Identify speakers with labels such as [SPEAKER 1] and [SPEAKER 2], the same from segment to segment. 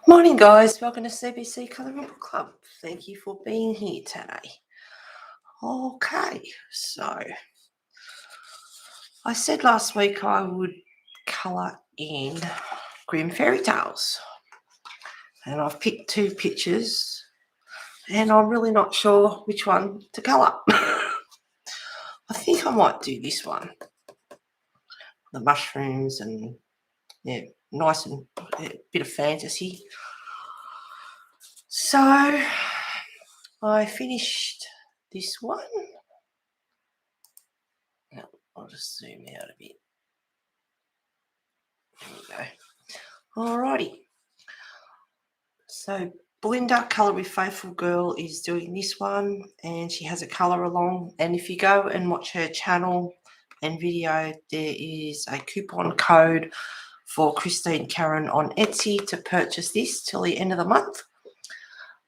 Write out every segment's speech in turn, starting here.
[SPEAKER 1] Morning guys, welcome to CBC Colouring Book Club. Thank you for being here today. Okay, so I said last week I would colour in Grimm Fairy Tales, and I've picked two pictures and I'm really not sure which one to colour. I think I might do this one, the mushrooms, and yeah, nice and a bit of fantasy. So I finished this one. Now, I'll just zoom out a bit. There we go. Alrighty. So Belinda, Colour with Faithful Girl, is doing this one, and she has a colour along. And if you go and watch her channel and video, there is a coupon code for Christine Karen on Etsy to purchase this till the end of the month.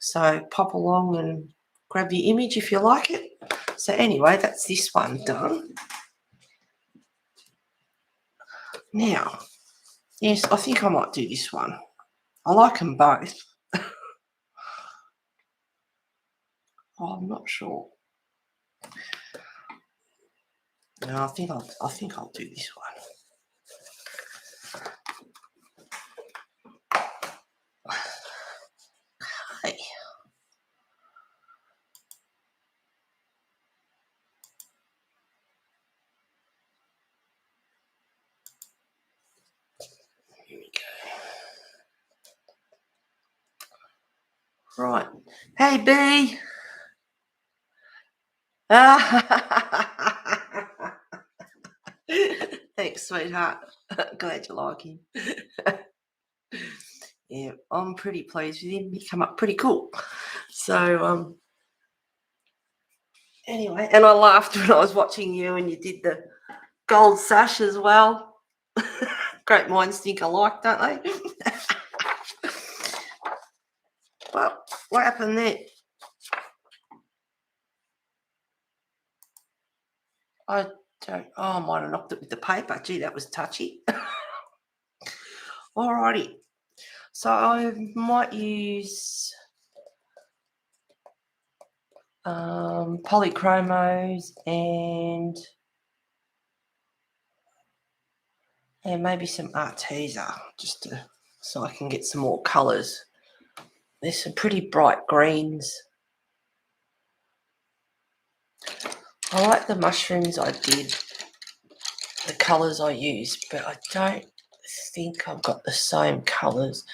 [SPEAKER 1] So pop along and grab the image if you like it. So anyway, that's this one done. Now, yes, I think I might do this one. I like them both. I'm not sure. No, I think I'll do this one. Okay. Here we go. Right. Hey, B. Thanks, sweetheart. Glad you like him. Yeah, I'm pretty pleased with him. He come up pretty cool. So, anyway, and I laughed when I was watching you and you did the gold sash as well. Great minds think alike, don't they? Well, what happened there? I might have knocked it with the paper. Gee, that was touchy. Alrighty. So I might use polychromos and maybe some Arteza so I can get some more colours. There's some pretty bright greens. I like the mushrooms I did, the colours I used, but I don't think I've got the same colours.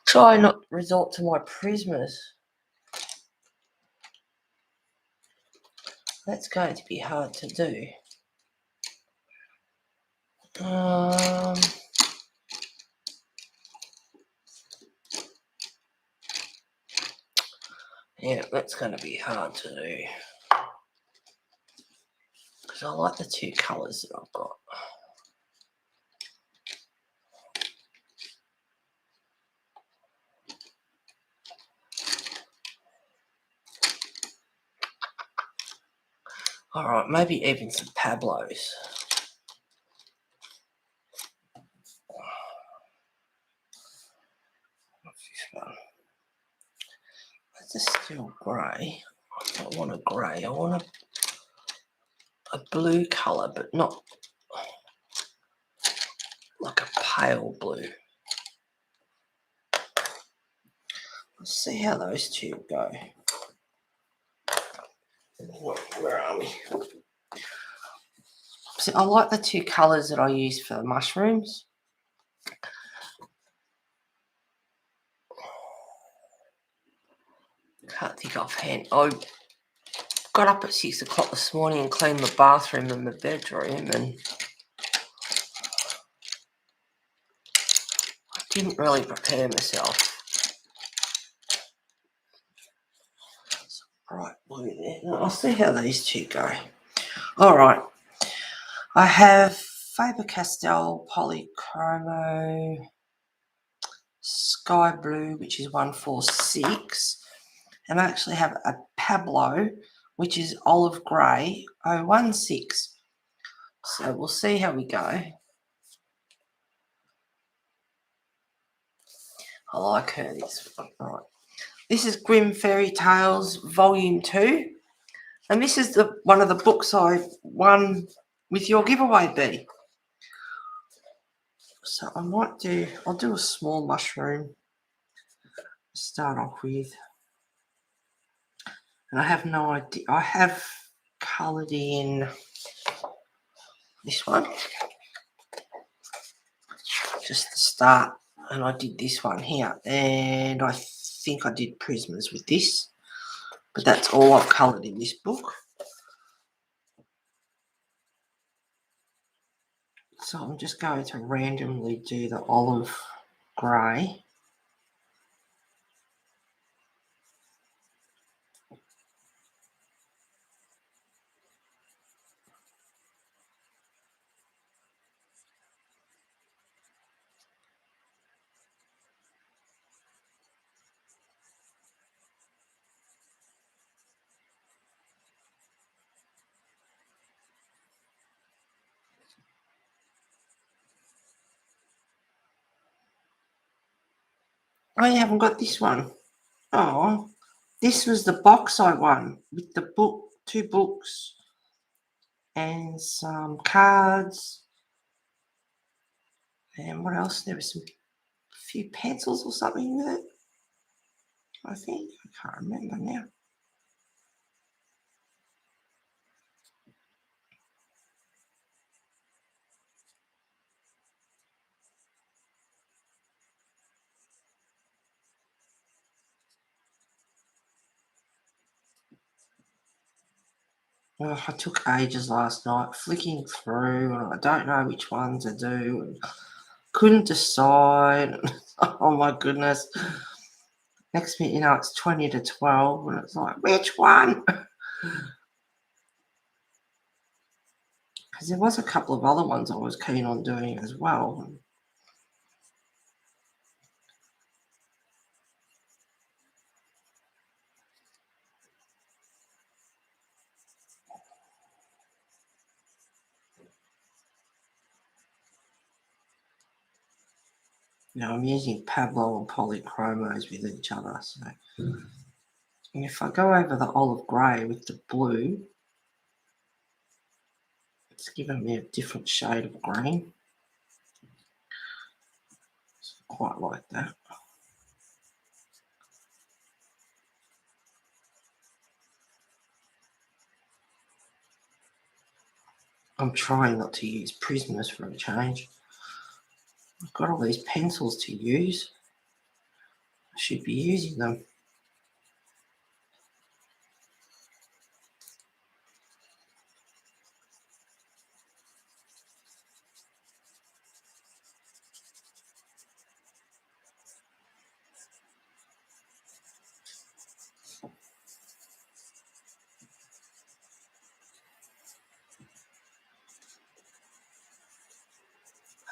[SPEAKER 1] Try not to resort to my Prismas. That's going to be hard to do. Yeah, that's going to be hard to do. Because I like the two colours that I've got. Alright, maybe even some Pablos. What's this one? That's a steel grey. I don't want a grey. I want a blue colour, but not like a pale blue. Let's see how those two go. Where are we? So I like the two colours that I use for the mushrooms. Can't think offhand. I got up at 6 o'clock this morning and cleaned my bathroom and my bedroom, and I didn't really prepare myself. Right, blue there. Now, I'll see how these two go. All right. I have Faber-Castell Polychromo Sky Blue, which is 146. And I actually have a Pablo, which is Olive Grey 016. So we'll see how we go. I like her, this one. Right. This is Grimm Fairy Tales Volume 2. And this is one of the books I won with your giveaway, Bea. So I'll do a small mushroom to start off with. And I have no idea. I have coloured in this one. Just the start. And I did this one here. And I think I did prismas with this. But that's all I've coloured in this book. So I'm just going to randomly do the olive grey. Oh, you haven't got this one. Oh, this was the box I won with the book, 2 books and some cards. And what else? There was a few pencils or something with it, I think. I can't remember now. Oh, I took ages last night flicking through, and I don't know which one to do, and couldn't decide. Oh my goodness. Next minute, it's 20 to 12, and it's like, which one? Because there was a couple of other ones I was keen on doing as well. Now I'm using Pablo and polychromos with each other. So, and if I go over the olive grey with the blue, it's giving me a different shade of green. So I quite like that. I'm trying not to use prismas for a change. I've got all these pencils to use. I should be using them.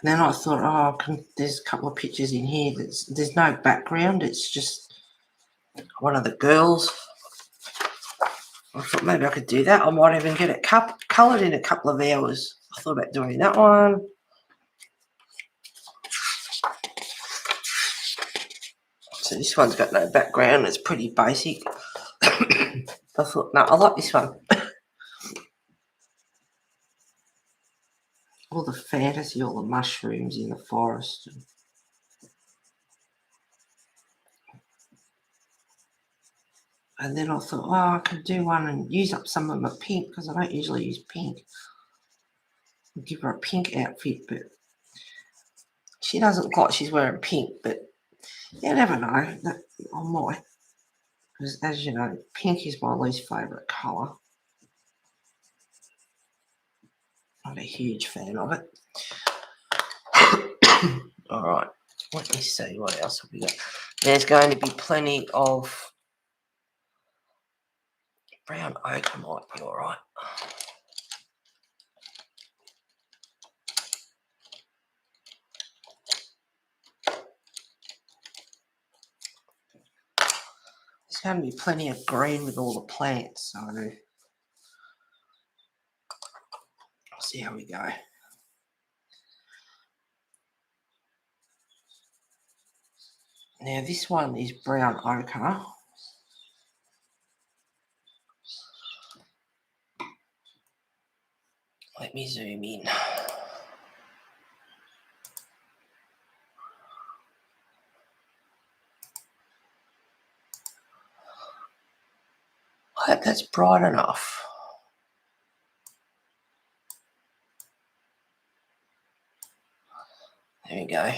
[SPEAKER 1] And then I thought, there's a couple of pictures in here. There's no background. It's just one of the girls. I thought maybe I could do that. I might even get it coloured in a couple of hours. I thought about doing that one. So this one's got no background. It's pretty basic. I thought, no, I like this one. All the fantasy, all the mushrooms in the forest. And then I thought, I could do one and use up some of my pink because I don't usually use pink. I'll give her a pink outfit, but she doesn't look like she's wearing pink, but you never know. I might. Because as you know, pink is my least favourite colour. Not a huge fan of it. All right, let me see what else have we got. There's going to be plenty of brown ochre, might be all right. There's going to be plenty of green with all the plants, so I'll see how we go. Now this one is brown ochre. Let me zoom in. I hope that's bright enough. There we go.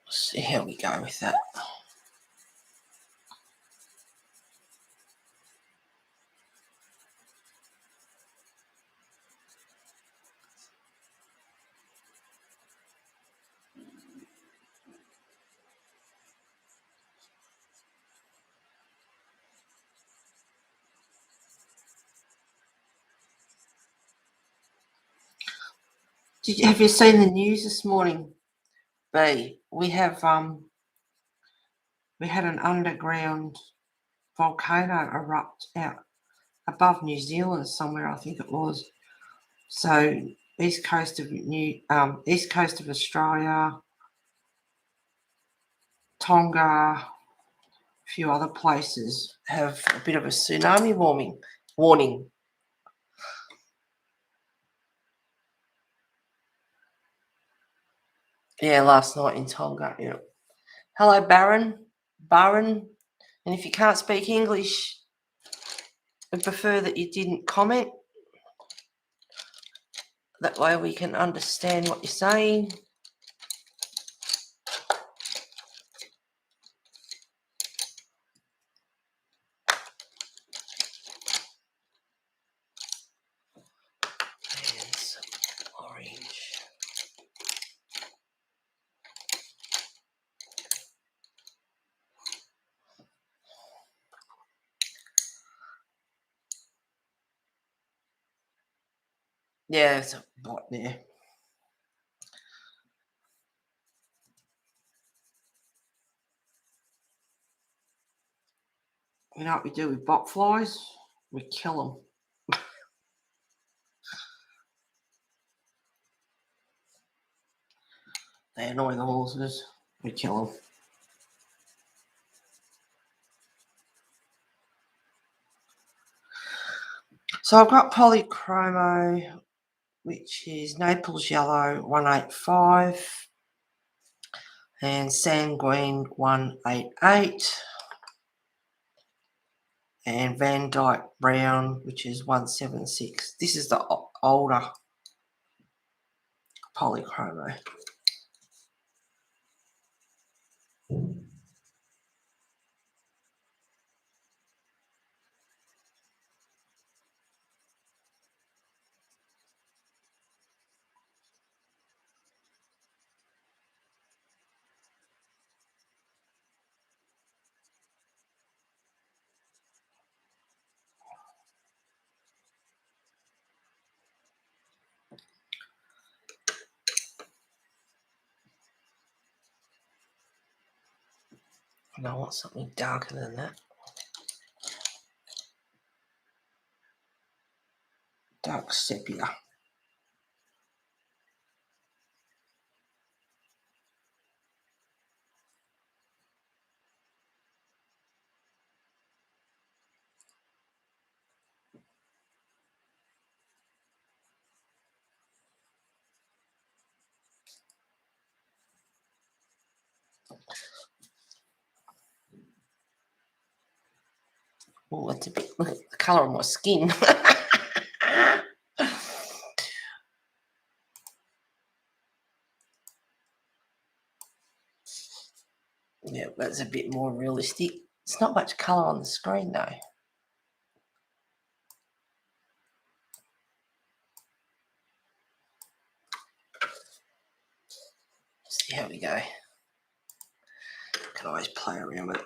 [SPEAKER 1] Let's see how we go with that. Have you seen the news this morning? B, we had an underground volcano erupt out above New Zealand somewhere, I think it was. So east coast of Australia, Tonga, a few other places have a bit of a tsunami warning. Yeah, last night in Tonga. Yeah. Hello, Baron. And if you can't speak English, I prefer that you didn't comment. That way we can understand what you're saying. And some orange. Yeah, there's a bot there. You know what we do with bot flies? We kill them. They annoy the horses. We kill them. So I've got polychromo, which is Naples Yellow 185 and Sanguine 188 and Van Dyke Brown, which is 176. This is the older polychromo. And I want something darker than that. Dark sepia. Oh, that's a bit, look at the colour of my skin. Yeah, that's a bit more realistic. It's not much colour on the screen though. See how we go. Can always play around with it.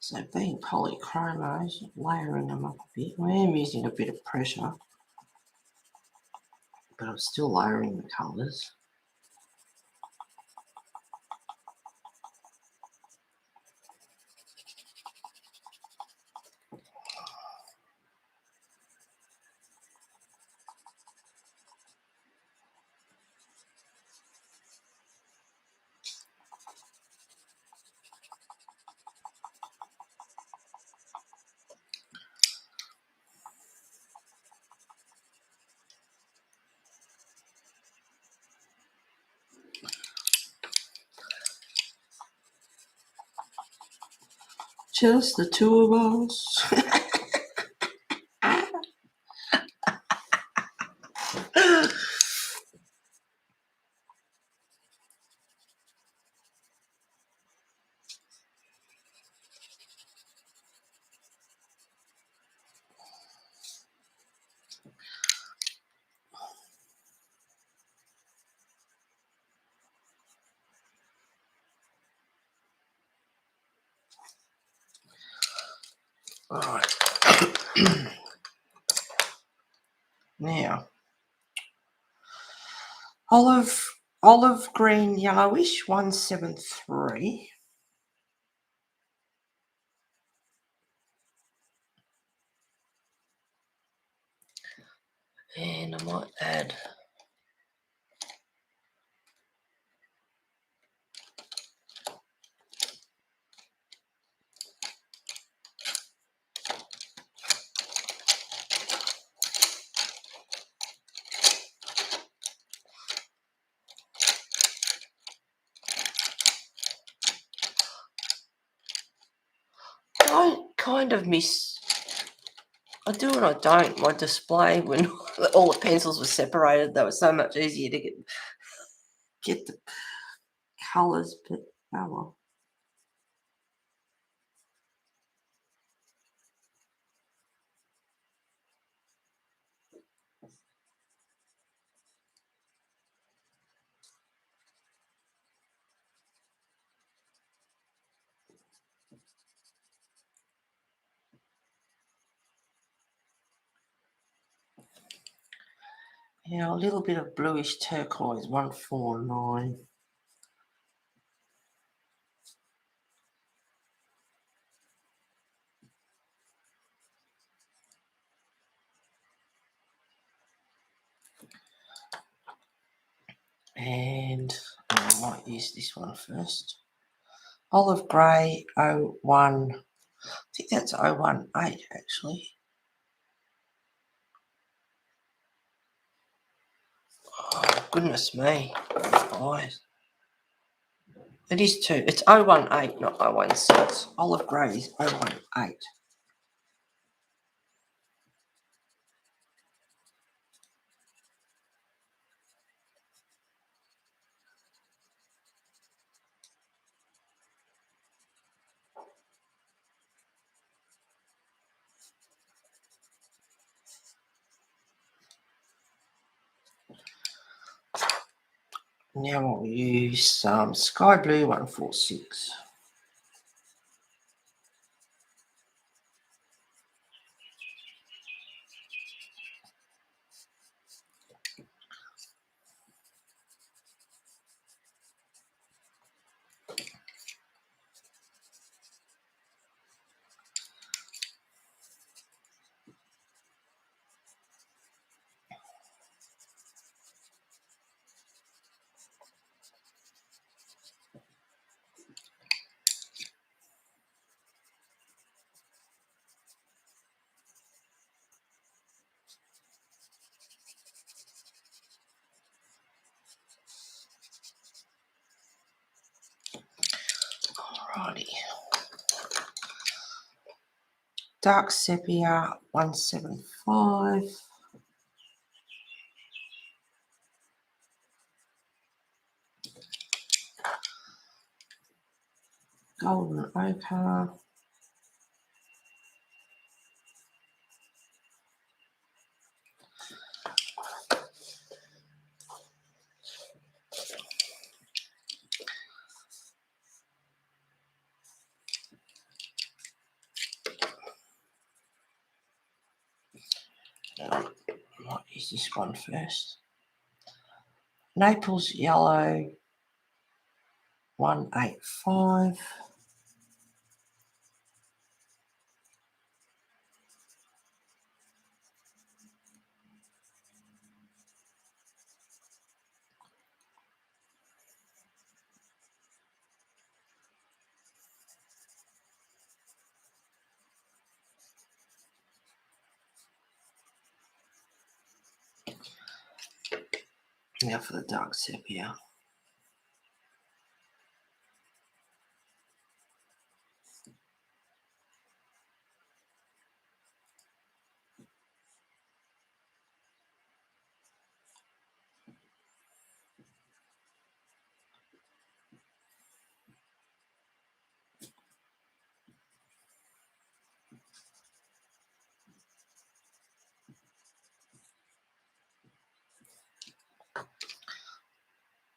[SPEAKER 1] So being polychromos, layering them up a bit. I am using a bit of pressure, but I'm still layering the colours. Just the two of us. Alright. Now, olive green yellowish 173. And I might add I kind of miss, I do and I don't, my display when all the pencils were separated. That was so much easier to get the colours, but oh well. Now a little bit of bluish turquoise 149. And I might use this one first. Olive grey 01. I think that's 018 actually. Oh, goodness me. Eyes. It is too. It's 018, not 016. Olive grey is 018. Now I'll use some sky blue 146. Alrighty. Dark sepia 175. Golden ochre. What is this one first? Naples Yellow 185. Now for the dark sepia.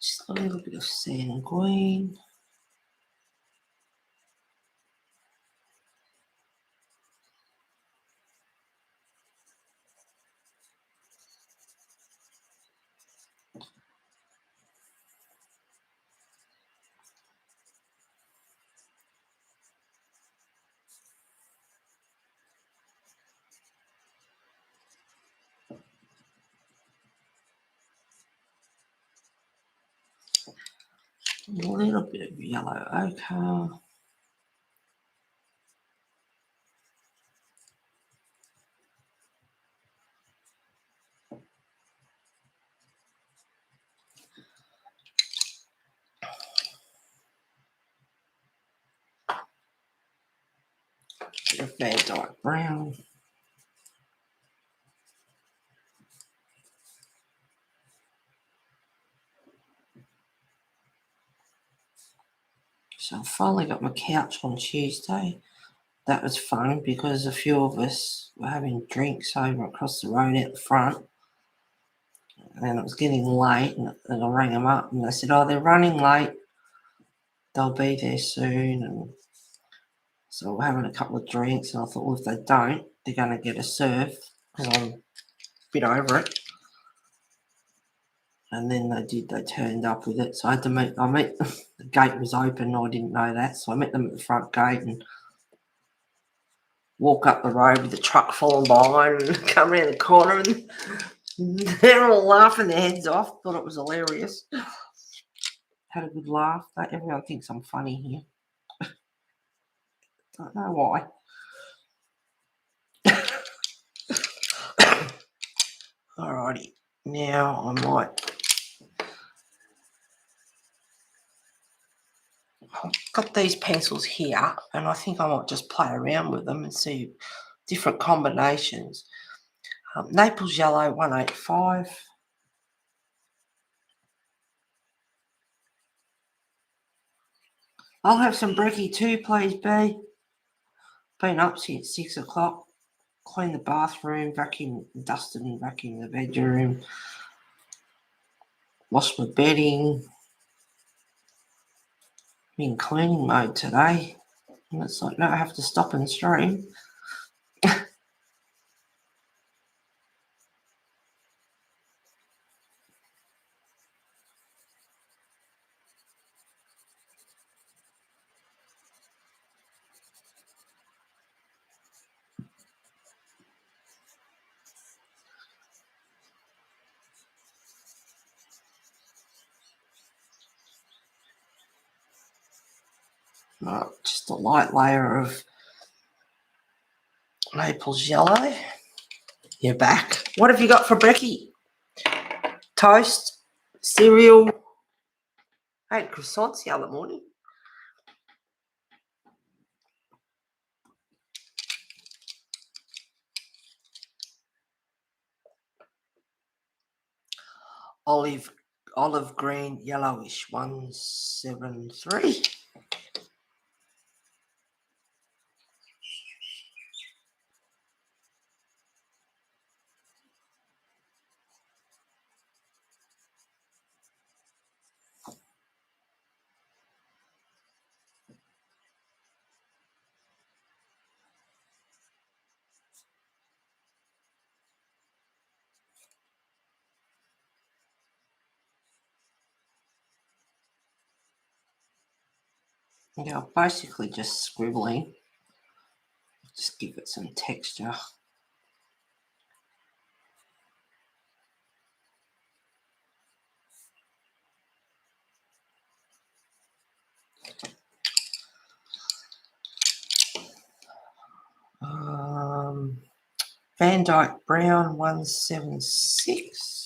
[SPEAKER 1] Just a little bit of sanguine. A little bit of yellow ochre. Bit of Van Dyke brown. So I finally got my couch on Tuesday. That was fun because a few of us were having drinks over across the road out the front. And it was getting late, and I rang them up and they said, oh, they're running late. They'll be there soon. And so we're having a couple of drinks, and I thought, well, if they don't, they're going to get a serve because I'm a bit over it. And then they did, they turned up with it. So I had to the gate was open, I didn't know that. So I met them at the front gate and walk up the road with the truck falling behind and come around the corner and they're all laughing their heads off. Thought it was hilarious. Had a good laugh. Everyone thinks I'm funny here. Don't know why. Alrighty. Now I've got these pencils here and I think I might just play around with them and see different combinations. Naples Yellow 185. I'll have some brekkie too, please, B. Been up since 6 o'clock. Cleaned the bathroom, dusted and vacuumed the bedroom. Washed my bedding. I'm in cleaning mode today. And it's like, no, I have to stop and stream. Just a light layer of Naples Yellow. You're back. What have you got for brekkie? Toast? Cereal? I had croissants the other morning. Olive green, yellowish, 173. Yeah, basically just scribbling. Just give it some texture. Van Dyke Brown 176.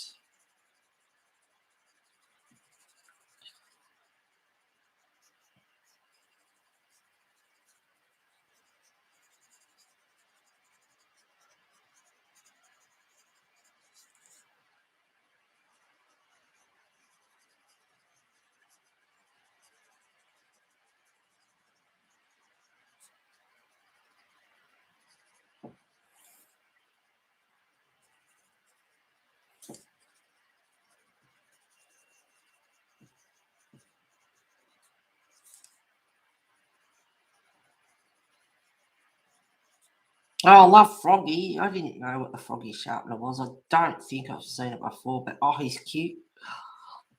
[SPEAKER 1] Oh, I love Froggy. I didn't know what the Froggy sharpener was. I don't think I've seen it before, but oh, he's cute.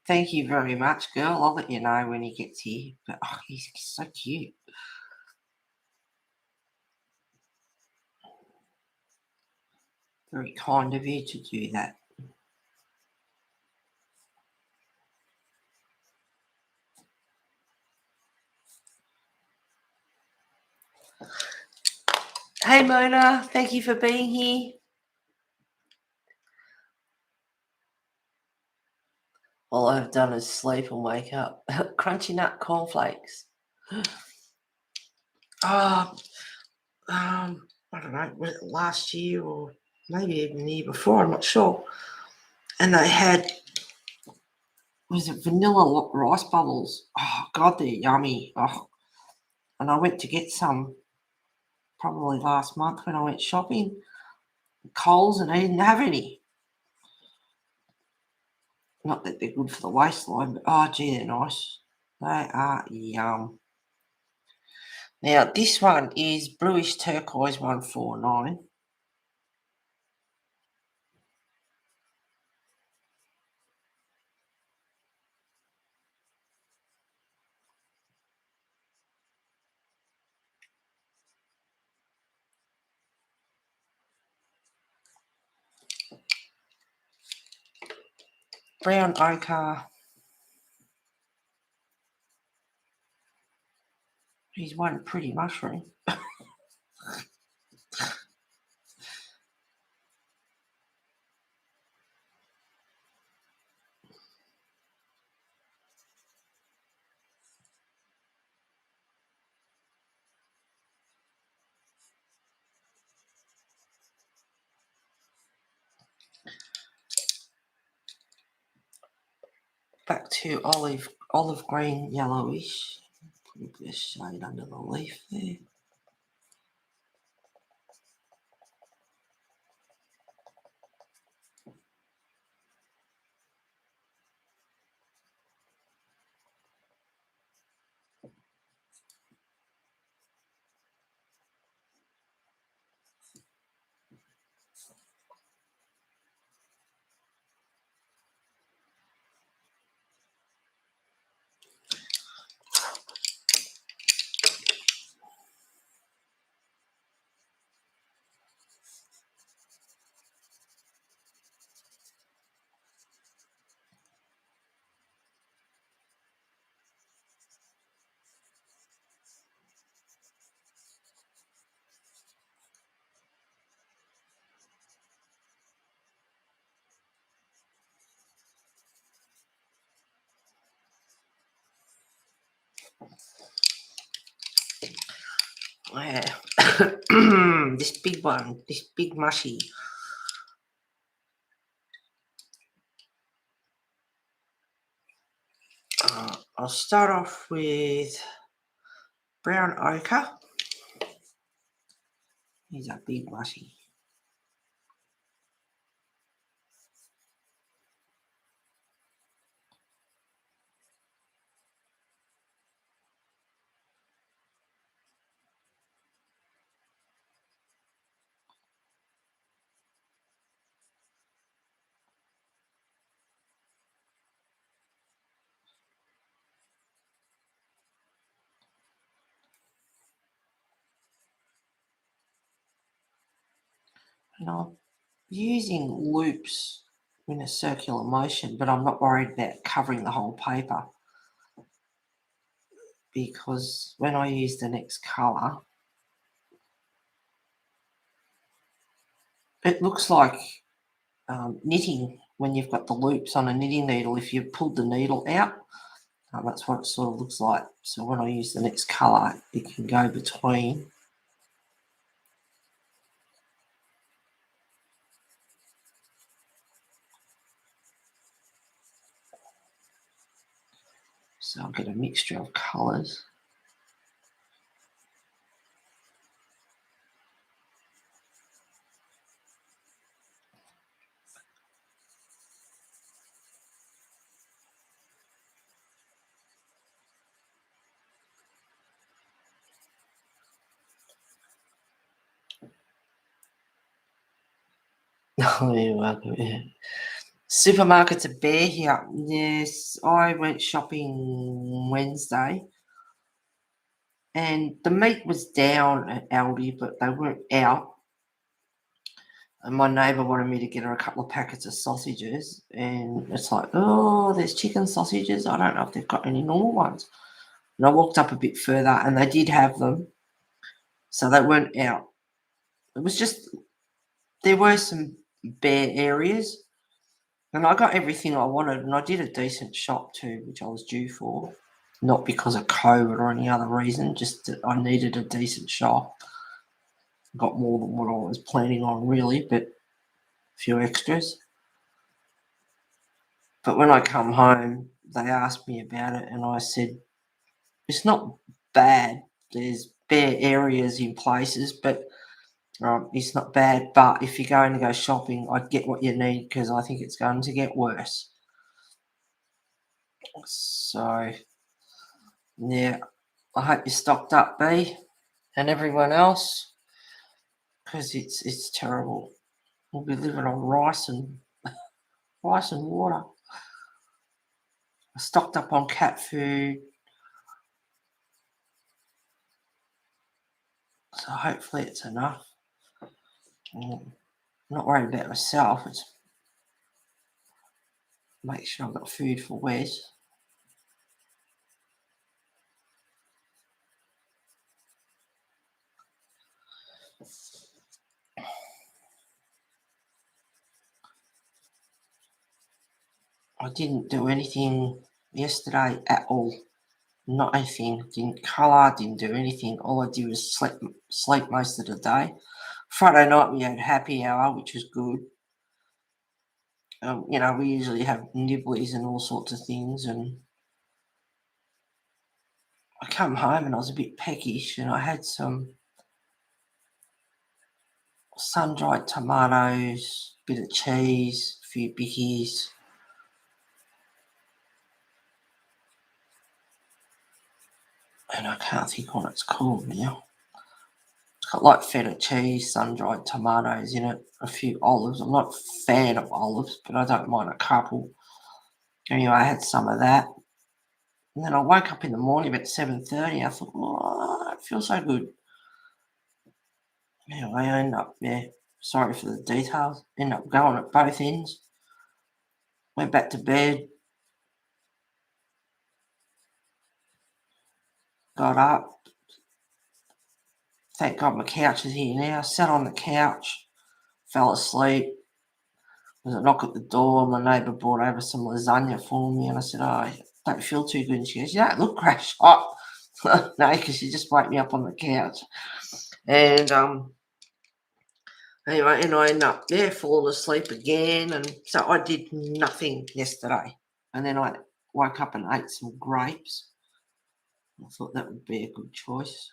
[SPEAKER 1] Thank you very much, girl. I'll let you know when he gets here. But oh, he's so cute. Very kind of you to do that. Hey, Mona. Thank you for being here. All I've done is sleep and wake up. Crunchy nut cornflakes. I don't know, was it last year or maybe even the year before, I'm not sure. And they had, was it vanilla rice bubbles? Oh, God, they're yummy. Oh, and I went to get some probably last month when I went shopping. Coles, and they didn't have any. Not that they're good for the waistline, but oh, gee, they're nice. They are yum. Now, this one is Bluish Turquoise 149. Brown ochre. He's one pretty mushroom. Back to olive green yellowish. Put a bit of shade under the leaf there. Yeah. This big one, this big mushy. I'll start off with brown ochre. He's a big mushy. And I'm using loops in a circular motion, but I'm not worried about covering the whole paper, because when I use the next colour, it looks like knitting when you've got the loops on a knitting needle. If you pulled the needle out, that's what it sort of looks like. So when I use the next colour, it can go between. So I'll get a mixture of colours. Oh, you're welcome. Yeah. Supermarkets are bare here. Yes, I went shopping Wednesday, and the meat was down at Aldi, but they weren't out. And my neighbour wanted me to get her a couple of packets of sausages, and it's like, oh, there's chicken sausages. I don't know if they've got any normal ones. And I walked up a bit further, and they did have them, so they weren't out. It was just, there were some bare areas, and I got everything I wanted, and I did a decent shop too, which I was due for. Not because of COVID or any other reason, just that I needed a decent shop. Got more than what I was planning on, really, but a few extras. But when I come home, they asked me about it, and I said, it's not bad. There's bare areas in places, but it's not bad. But if you're going to go shopping, I'd get what you need, because I think it's going to get worse. So, yeah, I hope you're stocked up, B, and everyone else, because it's terrible. We'll be living on rice and water. I stocked up on cat food, so hopefully it's enough. I'm not worried about myself. It's make sure I've got food for Wes. I didn't do anything yesterday at all. Not anything. Didn't colour, didn't do anything. All I did was sleep most of the day. Friday night we had happy hour, which was good. We usually have nibblies and all sorts of things, and I come home and I was a bit peckish, and I had some sun-dried tomatoes, bit of cheese, a few bickies. And I can't think what it's called now. It's got like feta cheese, sun-dried tomatoes in it, a few olives. I'm not a fan of olives, but I don't mind a couple. Anyway, I had some of that. And then I woke up in the morning about 7:30. I thought, oh, it feels so good. Anyway, I ended up, sorry for the details, ended up going at both ends. Went back to bed, got up. Thank God my couch is here now. Sat on the couch, fell asleep. There was a knock at the door. My neighbour brought over some lasagna for me, and I said, oh, I don't feel too good. And she goes, you don't look crash hot. No, because she just woke me up on the couch. And anyway, and I ended up falling asleep again. And so I did nothing yesterday. And then I woke up and ate some grapes. I thought that would be a good choice.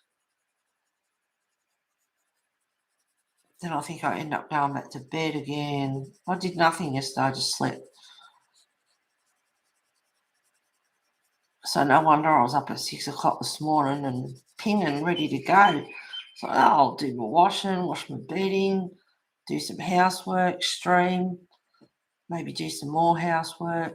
[SPEAKER 1] Then I think I ended up going back to bed again. I did nothing yesterday, I just slept. So no wonder I was up at 6 o'clock this morning and pinging, ready to go. So I'll do my washing, wash my bedding, do some housework, stream, maybe do some more housework.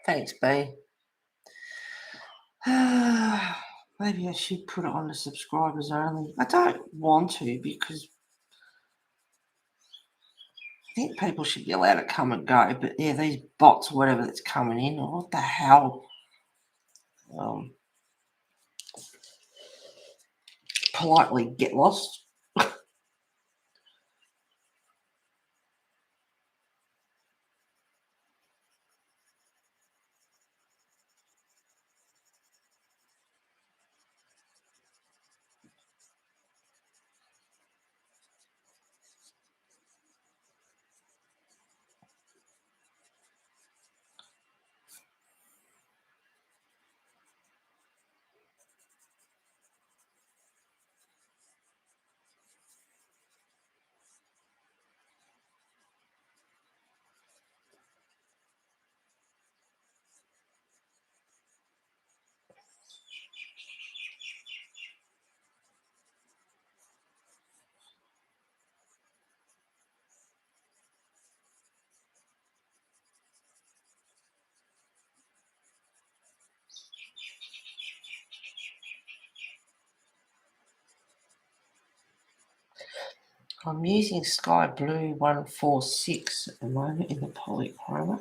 [SPEAKER 1] Thanks, B. Maybe I should put it on the subscribers only. I don't want to because I think people should be allowed to come and go. But yeah, these bots or whatever that's coming in, or what the hell? Politely get lost. I'm using Sky Blue 146 at the moment in the polychroma.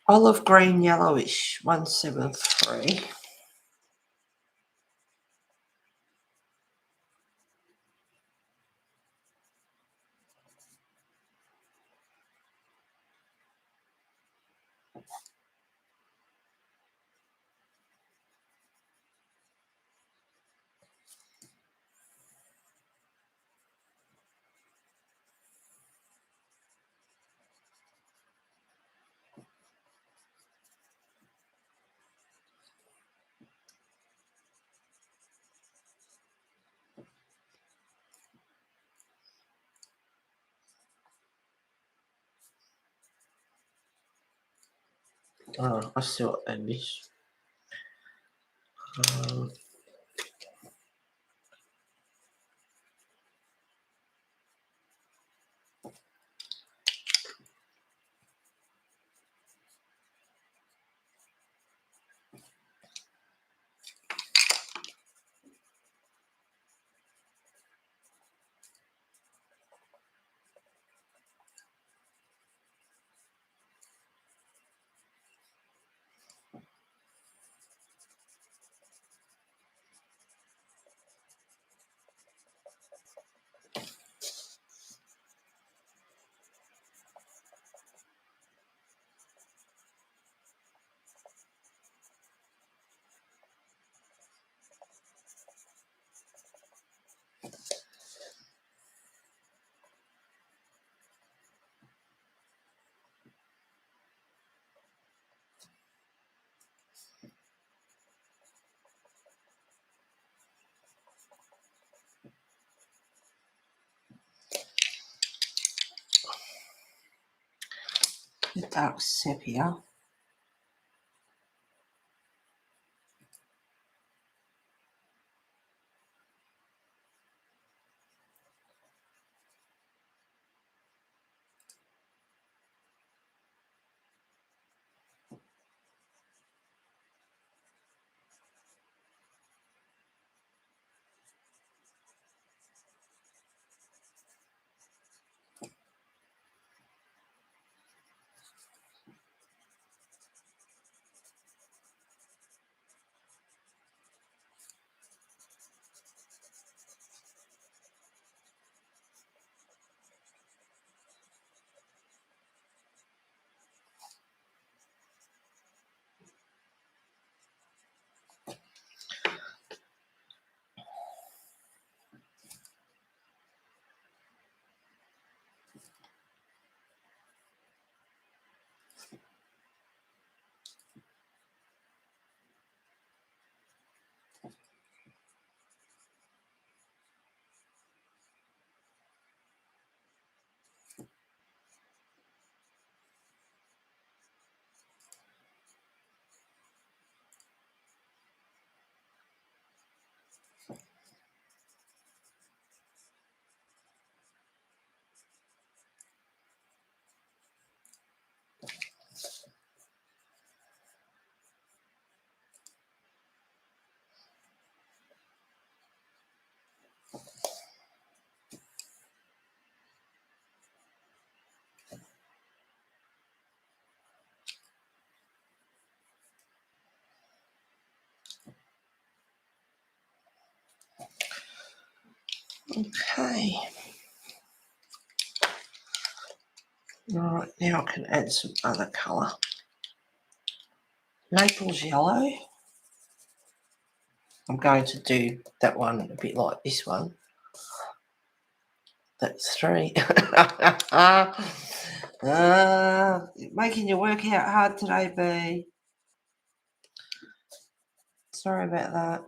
[SPEAKER 1] Olive green yellowish 173. Oh, I see what that is. The dark sepia. Okay. Right, now I can add some other colour. Naples yellow. I'm going to do that one a bit like this one. That's 3. Making you work out hard today, B. Sorry about that.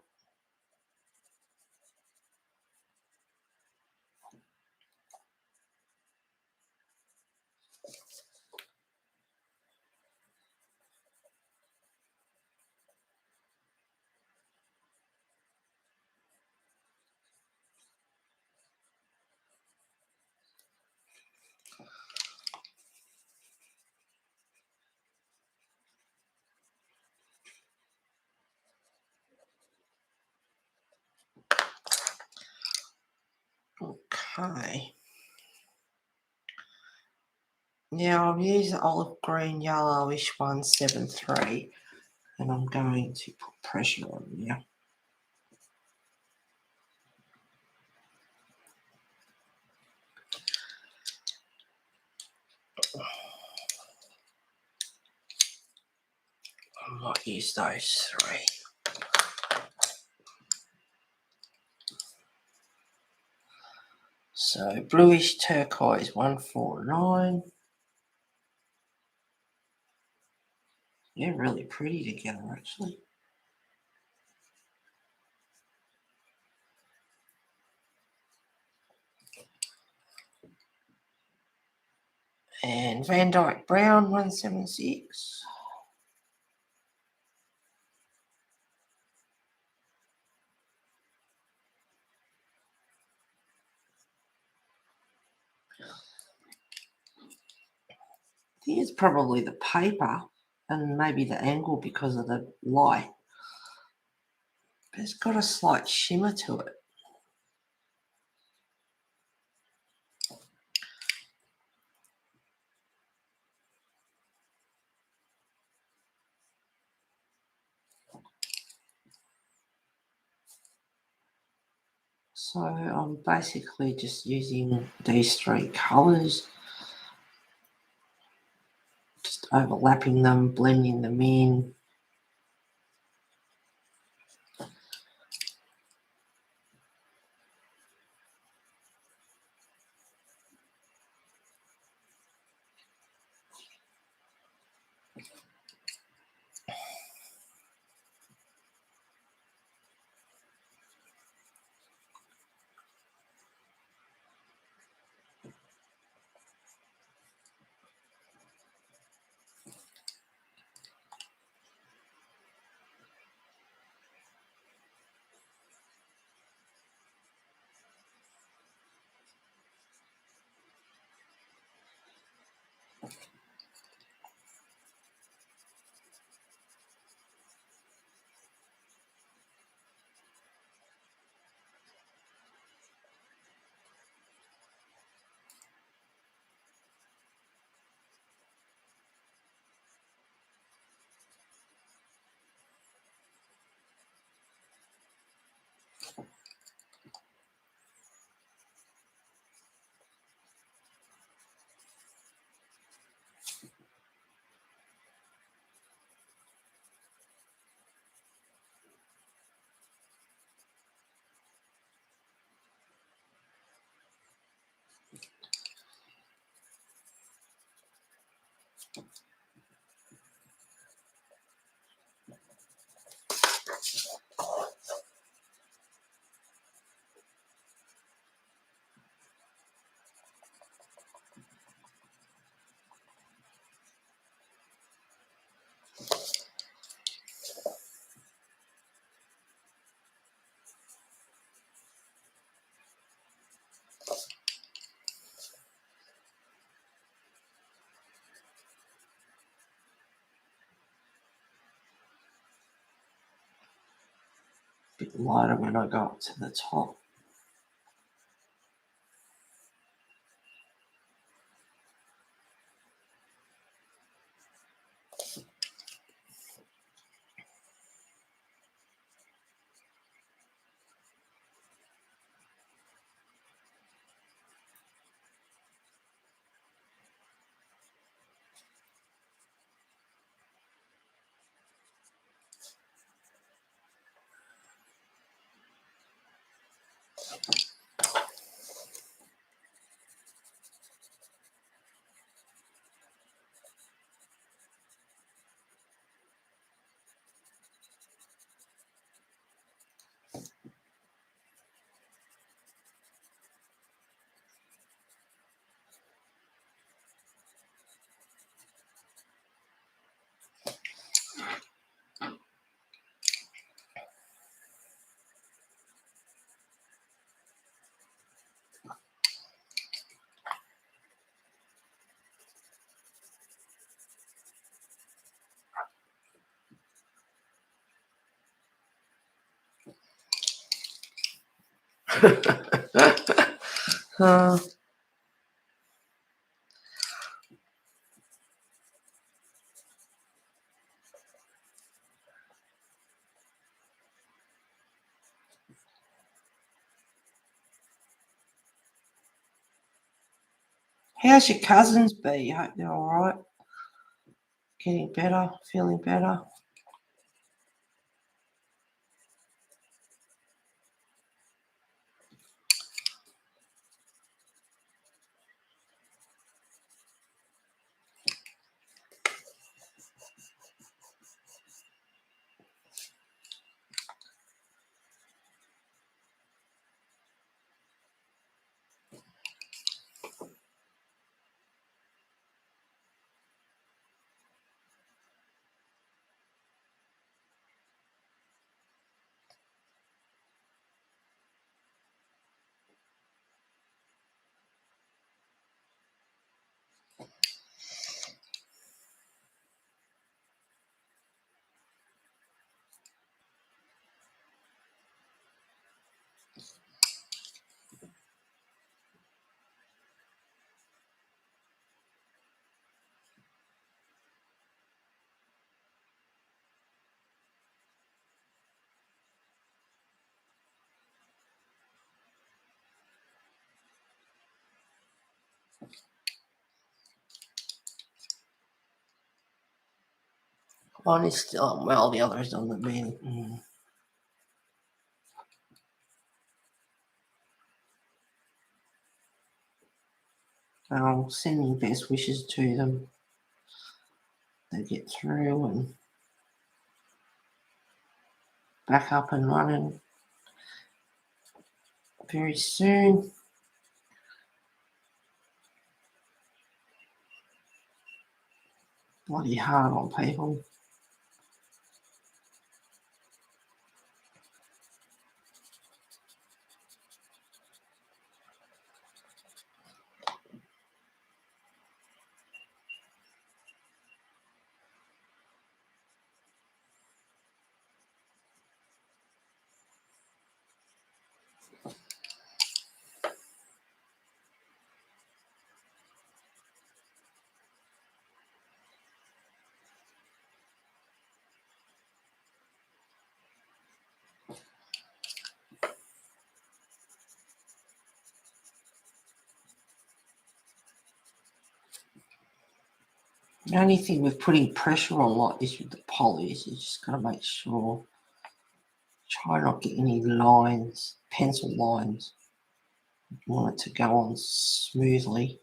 [SPEAKER 1] Okay. Now I've used the olive green yellowish 173 and I'm going to put pressure on now. I might use those 3. So bluish turquoise 149. They're really pretty together actually. And Van Dyke Brown 176. I think it's probably the paper and maybe the angle because of the light. But it's got a slight shimmer to it. So I'm basically just using these 3 colours, just overlapping them, blending them in. A bit lighter when I go up to the top. uh, how's your cousins be? I hope they're all right. Getting better, feeling better. One is still well, the other is on the mend. I'll send me best wishes to them. They get through and back up and running very soon. Bloody hard on people. The only thing with putting pressure on like this with the polys, you just got to make sure, try not get any lines, pencil lines. You want it to go on smoothly.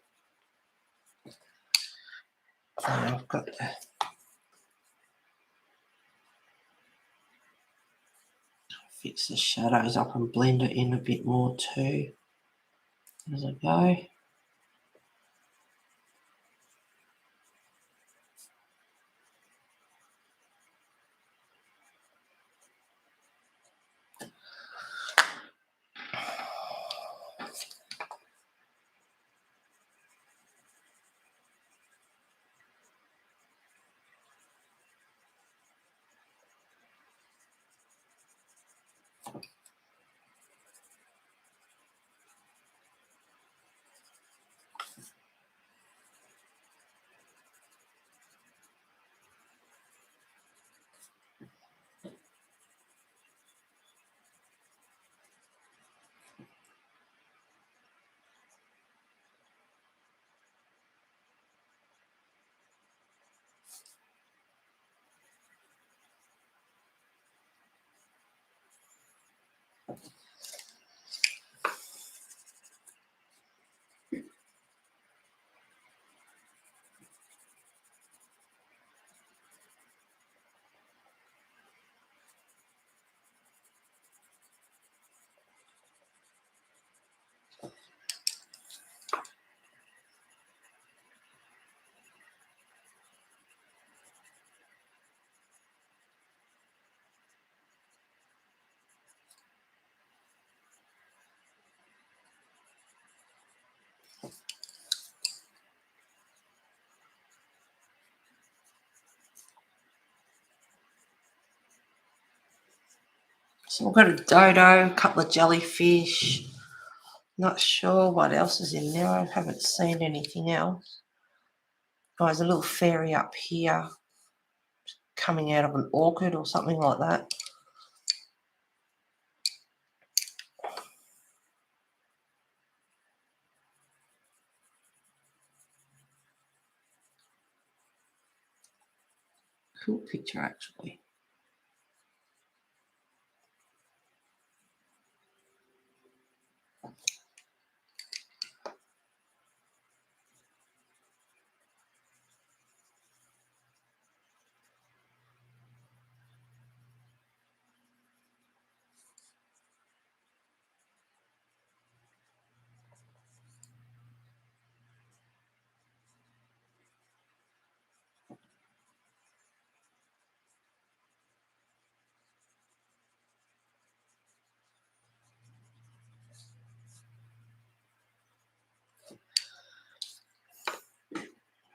[SPEAKER 1] And I've got to fix the shadows up and blend it in a bit more too as I go. So we've got a dodo, a couple of jellyfish. Not sure what else is in there. I haven't seen anything else. Oh, there's a little fairy up here coming out of an orchid or something like that. Cool picture, actually.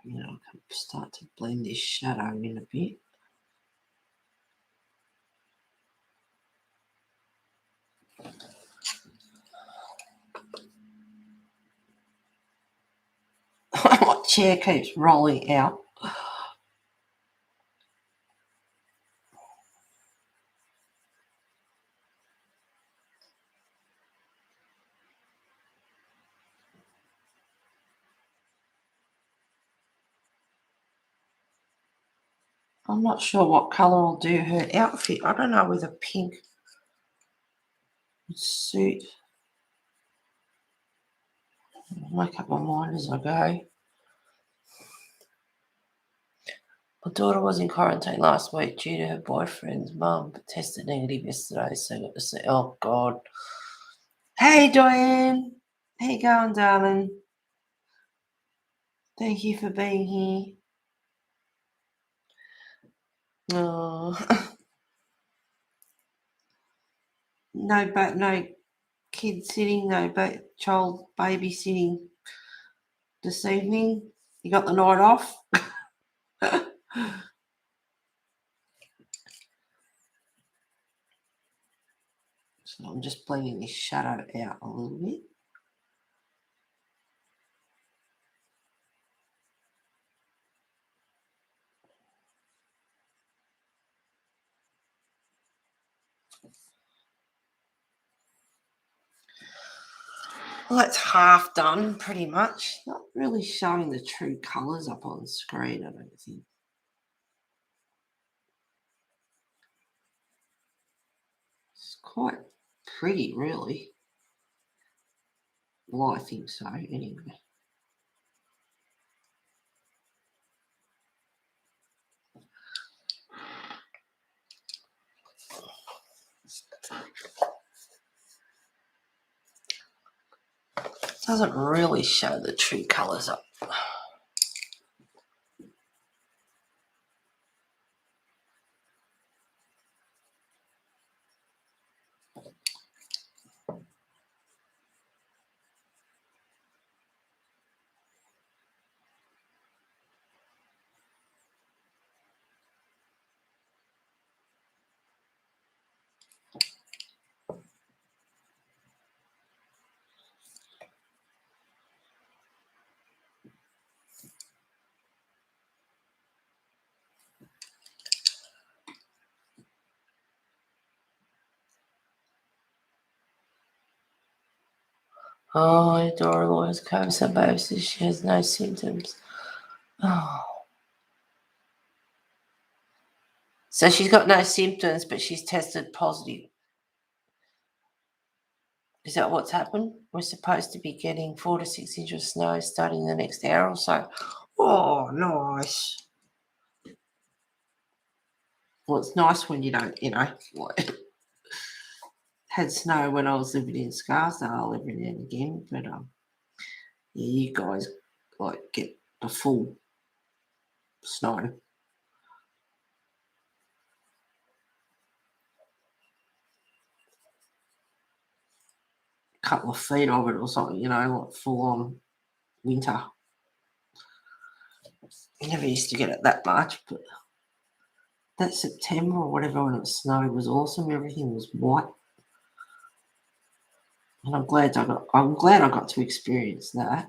[SPEAKER 1] Now I can start to blend this shadow in a bit. My chair keeps rolling out. I'm not sure what colour will do her outfit. I don't know whether pink would suit. I'll make up my mind as I go. My daughter was in quarantine last week due to her boyfriend's mum, but tested negative yesterday, so I got to see. Oh, God. Hey, Diane. How you going, darling? Thank you for being here. Oh. No kid sitting, no child babysitting this evening. You got the night off? So I'm just blending this shadow out a little bit. Well, that's half done, pretty much. Not really showing the true colours up on screen, I don't think. It's quite pretty, really. Well, I think so, anyway. Doesn't really show the true colours up. Oh, adorable has COVID, so she has no symptoms. Oh. So she's got no symptoms, but she's tested positive. Is that what's happened? We're supposed to be getting 4 to 6 inches of snow starting the next hour or so. Oh, nice. Well, it's nice when you don't, had snow when I was living in Scarsdale every now and again, but yeah, you guys get the full snow. Couple of feet of it or something, like full on winter. I never used to get it that much, but that September or whatever when it snowed was awesome. Everything was white. And I'm glad I got to experience that.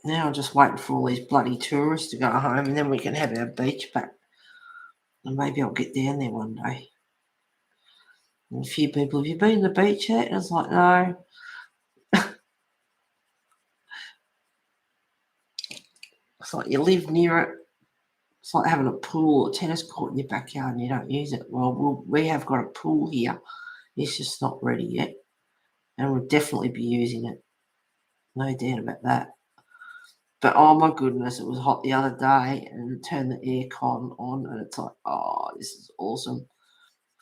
[SPEAKER 1] Now I'm just waiting for all these bloody tourists to go home and then we can have our beach back. And maybe I'll get down there one day. And a few people, have you been to the beach yet? And I was like, no. It's like you live near it. It's like having a pool or a tennis court in your backyard and you don't use it. Well, we have got a pool here. It's just not ready yet. And we'll definitely be using it. No doubt about that. But oh my goodness, it was hot the other day and turned the aircon on and it's like, oh, this is awesome.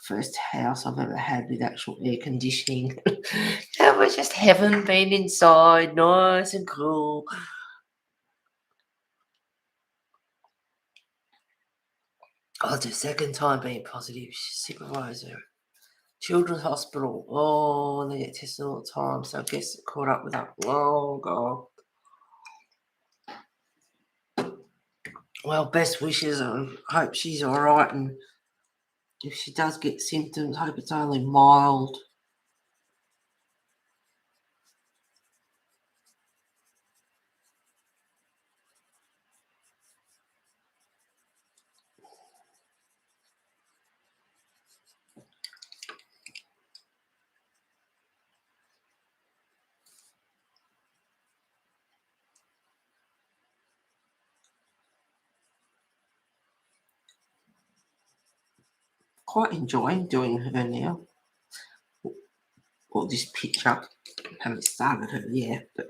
[SPEAKER 1] First house I've ever had with actual air conditioning. It was just heaven being inside, nice and cool. Oh, it's the second time being positive. Supervisor. Children's Hospital. Oh, they get tested all the time. So I guess it caught up with that. Oh, God. Well, best wishes. I hope she's all right. And if she does get symptoms, hope it's only mild. Quite enjoying doing her now. Well, this picture. Haven't started her yet, but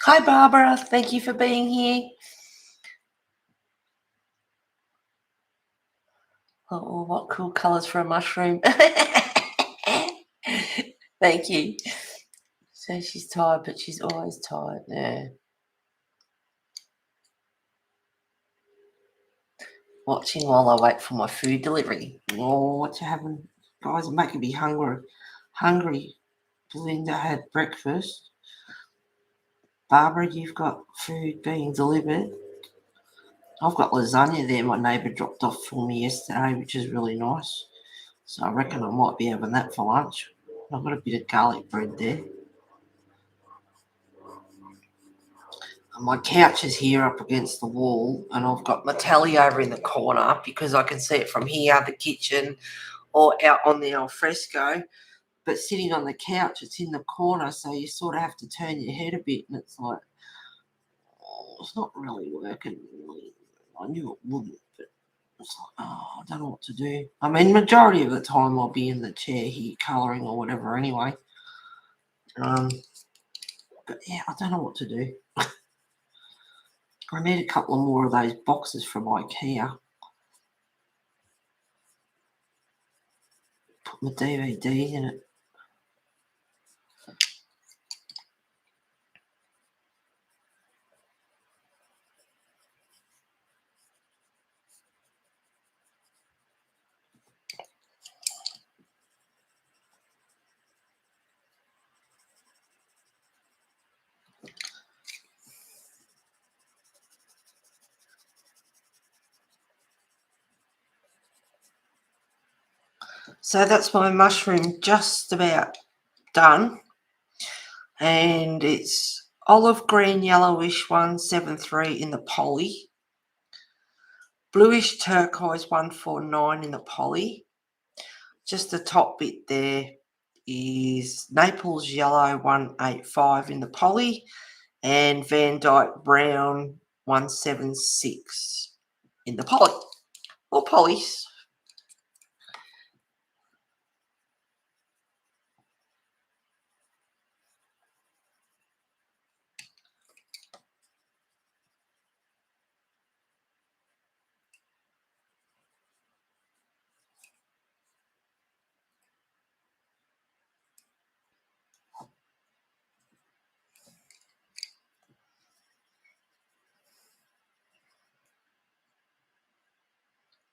[SPEAKER 1] hi, Barbara. Thank you for being here. Oh, what cool colours for a mushroom. Thank you. So she's tired, but she's always tired. Yeah. Watching while I wait for my food delivery. Oh, what you having? Guys, it's making me hungry. Belinda had breakfast. Barbara, you've got food being delivered. I've got lasagna there my neighbour dropped off for me yesterday, which is really nice. So I reckon I might be having that for lunch. I've got a bit of garlic bread there. My couch is here up against the wall, and I've got my tally over in the corner because I can see it from here, the kitchen, or out on the al fresco. But sitting on the couch, it's in the corner, so you sort of have to turn your head a bit, and it's like, oh, it's not really working. I knew it wouldn't, but it's like, oh, I don't know what to do. I mean, majority of the time I'll be in the chair here colouring or whatever anyway. But yeah, I don't know what to do. I need a couple of more of those boxes from IKEA. Put my DVDs in it. So that's my mushroom just about done. And it's olive green yellowish 173 in the poly, bluish turquoise 149 in the poly. Just the top bit there is Naples yellow 185 in the poly, and Van Dyke brown 176 in the poly, or polys.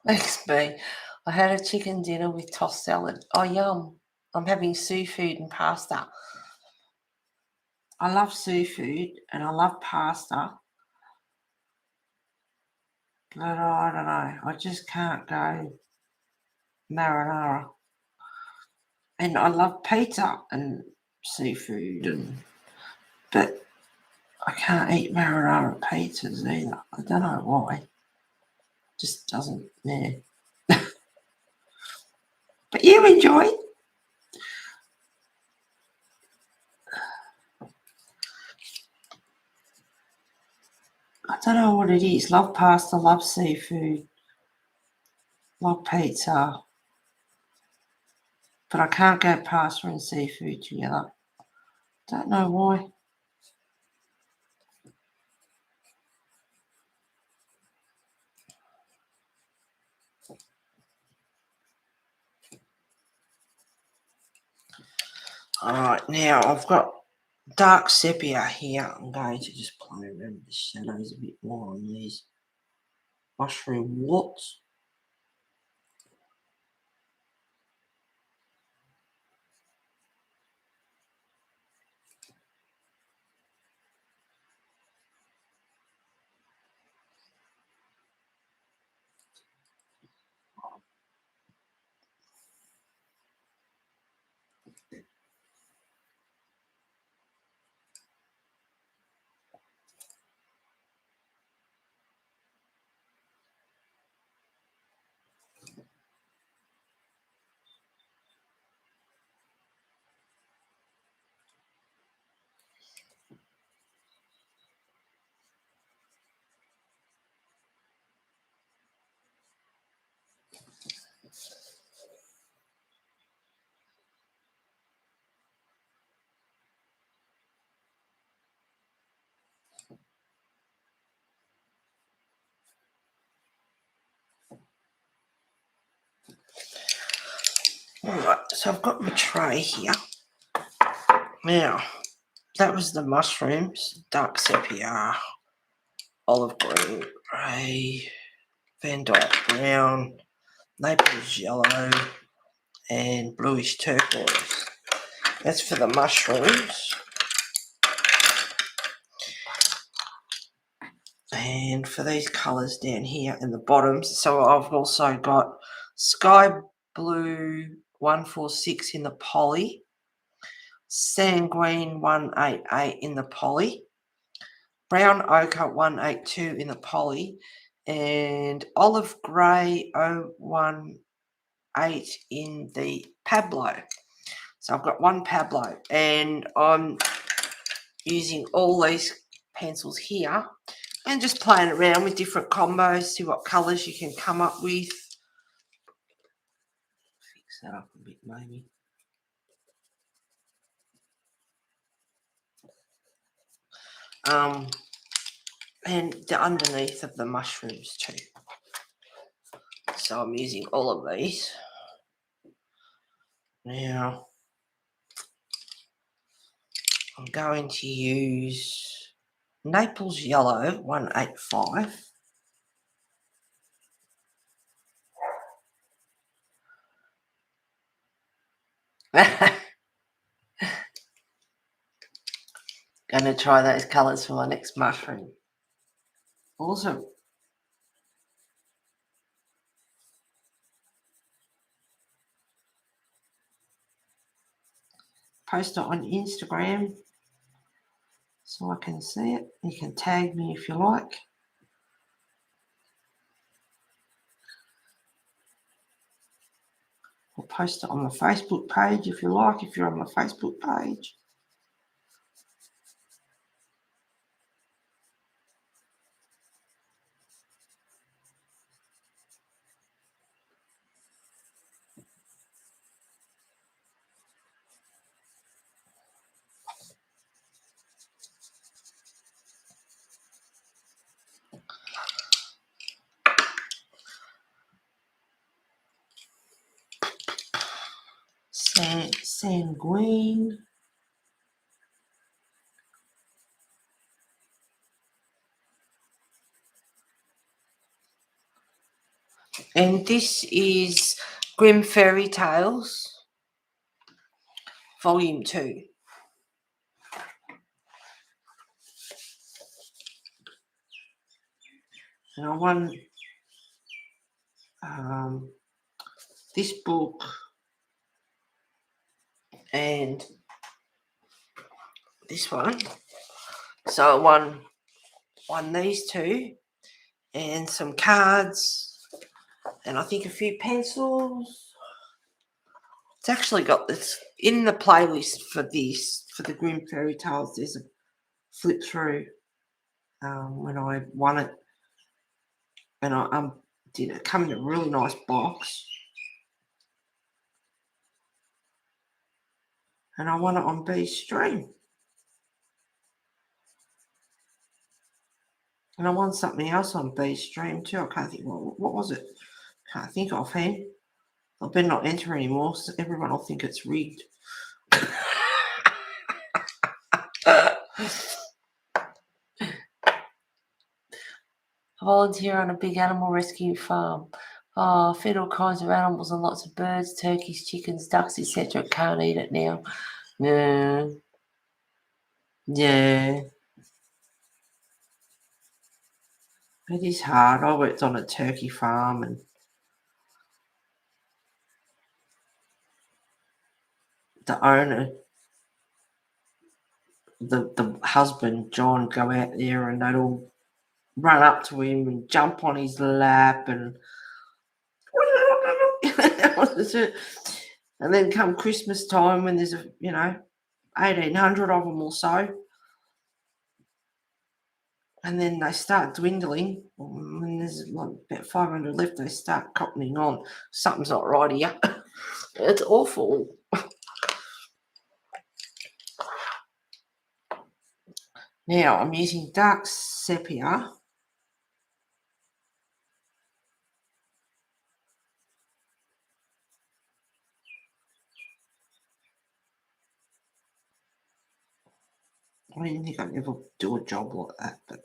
[SPEAKER 1] Thanks, B. I had a chicken dinner with tossed salad. Oh, yum. I'm having seafood and pasta. I love seafood and I love pasta. But I don't know. I just can't go marinara. And I love pizza and seafood, but I can't eat marinara pizzas either. I don't know why. Just doesn't, yeah. But you enjoy it. I don't know what it is. Love pasta, love seafood, love pizza. But I can't go pasta and seafood together. Don't know why. Alright, now I've got dark sepia here. I'm going to just play around with the shadows a bit more on these mushroom warts. Alright, so I've got my tray here. Now, that was the mushrooms, dark sepia, olive green, grey, Van Dyke brown, Naples yellow, and bluish turquoise. That's for the mushrooms. And for these colours down here in the bottoms, so I've also got sky blue 146 in the poly, sanguine 188 in the poly, brown ochre 182 in the poly, and olive grey 018 in the Pablo. So I've got one Pablo, and I'm using all these pencils here and just playing around with different combos, see what colours you can come up with. Fix that up a bit maybe. And the underneath of the mushrooms too. So I'm using all of these. Now I'm going to use Naples Yellow 185. Going to try those colours for my next mushroom. Also, post it on Instagram so I can see it. You can tag me if you like. Or post it on the Facebook page if you like, if you're on the Facebook page. Sanguine. And this is Grimm Fairy Tales Volume 2. And I won this book and this one. So I won these two and some cards and I think a few pencils. It's actually got this in the playlist for this, for the Grimm Fairy Tales. There's a flip through when I won it, and I did it come in a really nice box, and I won it on B's stream. And I won something else on B's stream too. I can't think, what was it? Can't think offhand. I better not enter anymore, so everyone will think it's rigged. I volunteer on a big animal rescue farm. Oh, fed all kinds of animals and lots of birds, turkeys, chickens, ducks, etc. Can't eat it now. No. Yeah. It is hard. I worked on a turkey farm and the owner, the husband, John, go out there and they'd all run up to him and jump on his lap and and then come Christmas time when there's 1,800 of them or so, and then they start dwindling. When there's like about 500 left, they start cottoning on. Something's not right here. It's awful. Now I'm using dark sepia. I didn't think I'd ever do a job like that, but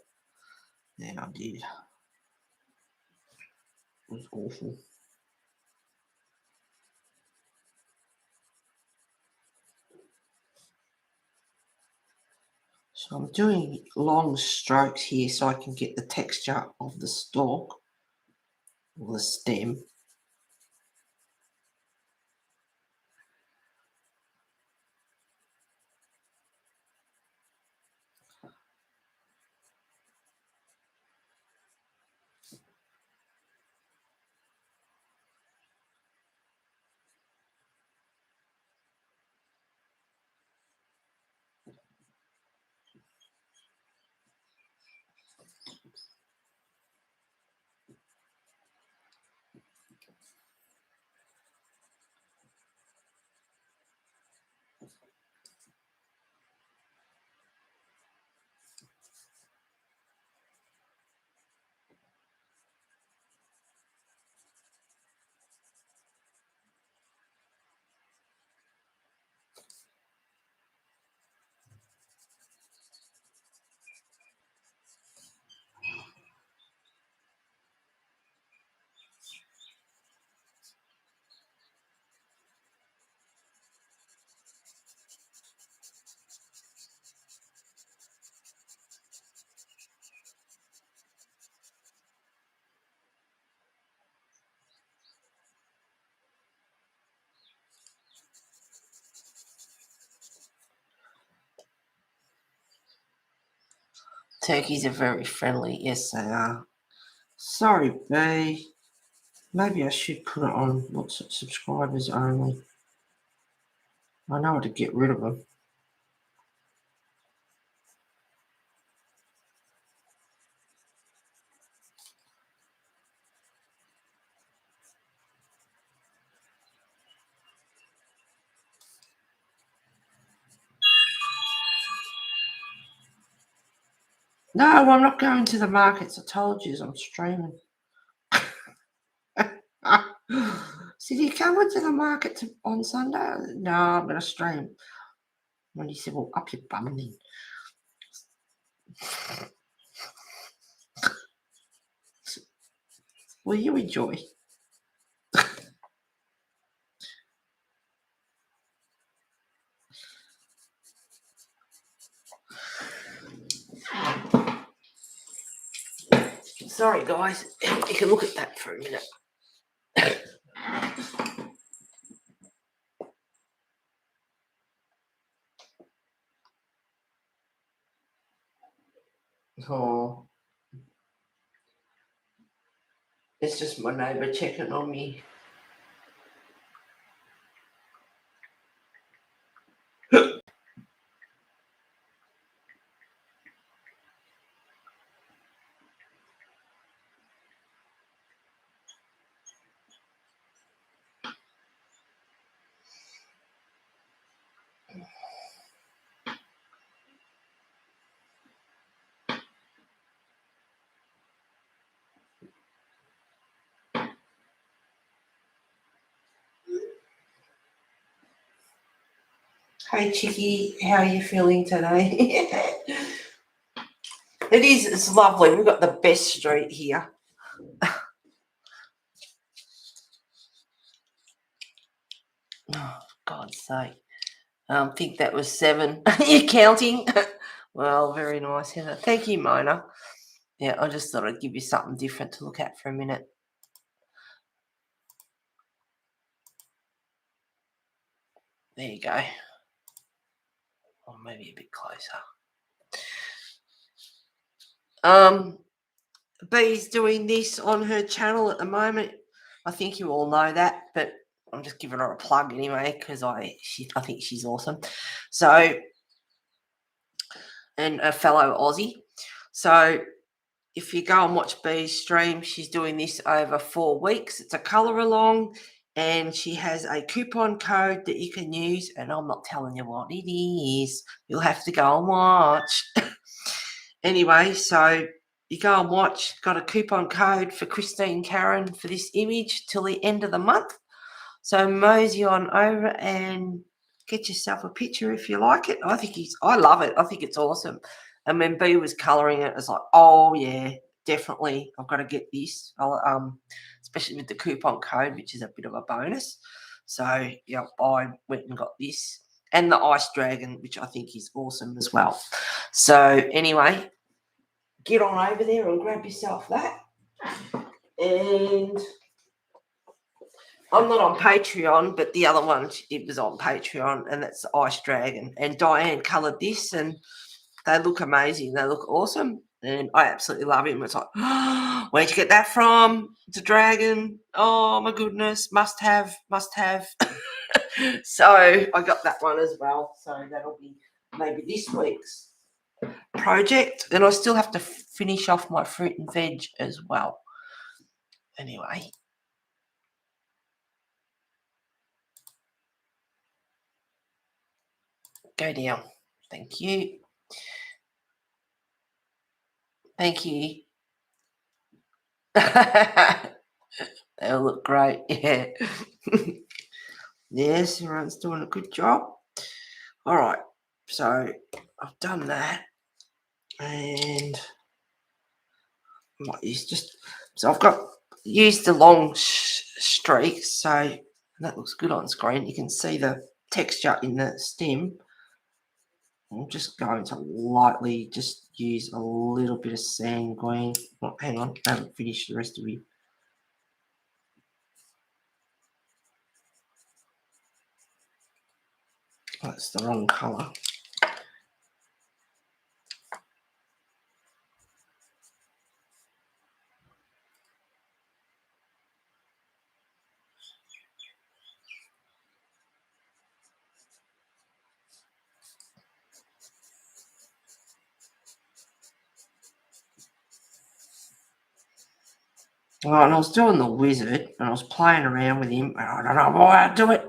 [SPEAKER 1] yeah, I did. It was awful. So I'm doing long strokes here so I can get the texture of the stalk or the stem. Turkeys are very friendly. Yes, they are. Sorry, B. Maybe I should put it on what's it, subscribers only. I know how to get rid of them. No, I'm not going to the markets. I told you I'm streaming. So do you come into the market on Sunday? No, I'm going to stream. And he said, well, up your bum then. Will you enjoy? Sorry, guys. You can look at that for a minute. Oh, it's just my neighbour checking on me. Hey, Chicky, how are you feeling today? It's lovely. We've got the best street here. Oh, God's sake. I think that was 7. Are you counting? Well, very nice, Heather. Thank you, Mona. Yeah, I just thought I'd give you something different to look at for a minute. There you go. Or maybe a bit closer. Bee's doing this on her channel at the moment. I think you all know that, but I'm just giving her a plug anyway because I think she's awesome. So, and a fellow Aussie. So, if you go and watch Bee's stream, she's doing this over 4 weeks. It's a colour along, and she has a coupon code that you can use. And I'm not telling you what it is. You'll have to go and watch. Anyway, so you go and watch. Got a coupon code for Christine Karen for this image till the end of the month. So mosey on over and get yourself a picture if you like it. I love it. I think it's awesome. And when B was colouring it, it's like, oh yeah, definitely, I've got to get this. Especially with the coupon code, which is a bit of a bonus. So yeah, I went and got this and the ice dragon, which I think is awesome as well. So anyway, get on over there and grab yourself that. And I'm not on Patreon, but the other one, it was on Patreon, and that's Ice Dragon. And Diane coloured this, and they look amazing. They look awesome, and I absolutely love him. It's like, oh, where'd you get that from? It's a dragon. Oh, my goodness. Must have. So I got that one as well. So that'll be maybe this week's project. And I still have to finish off my fruit and veg as well. Anyway. Go down. Thank you. Thank you. They'll look great. Yeah. Yes, everyone's doing a good job. All right. So I've done that. And I might use so I've got used the long streaks. So that looks good on screen. You can see the texture in the stem. I'm just going to lightly just use a little bit of sand green. Oh, hang on, I haven't finished the rest of it. That's the wrong colour. Right, and I was doing the wizard, and I was playing around with him, and I don't know why I do it.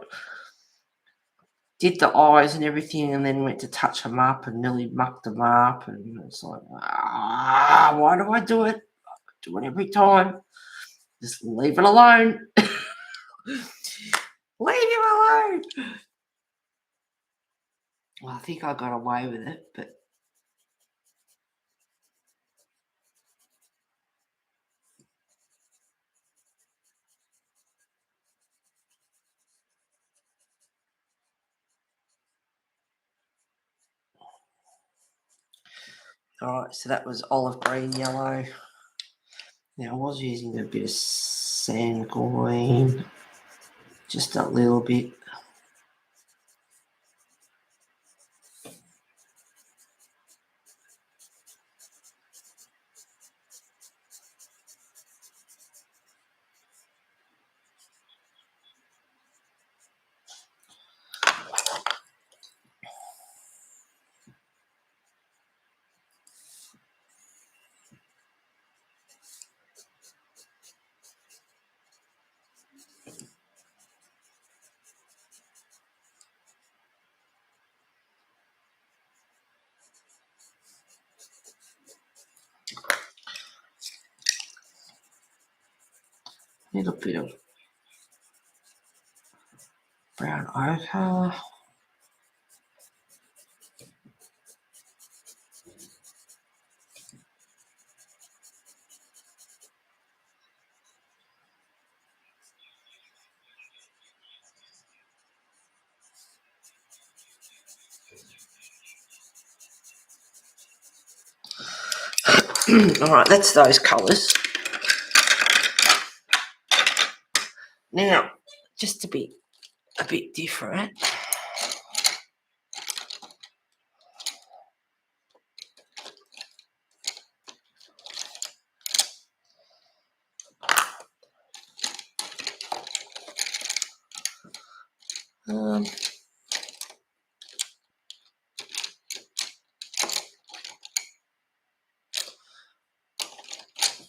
[SPEAKER 1] Did the eyes and everything, and then went to touch them up and nearly mucked them up, and it's like, why do I do it? I do it every time. Just leave it alone. Leave him alone. Well, I think I got away with it, but all right. So that was olive green, yellow. Now I was using a bit of sand green, just a little bit. Little bit of brown ochre. All right, that's those colours. Now, just to be a bit different,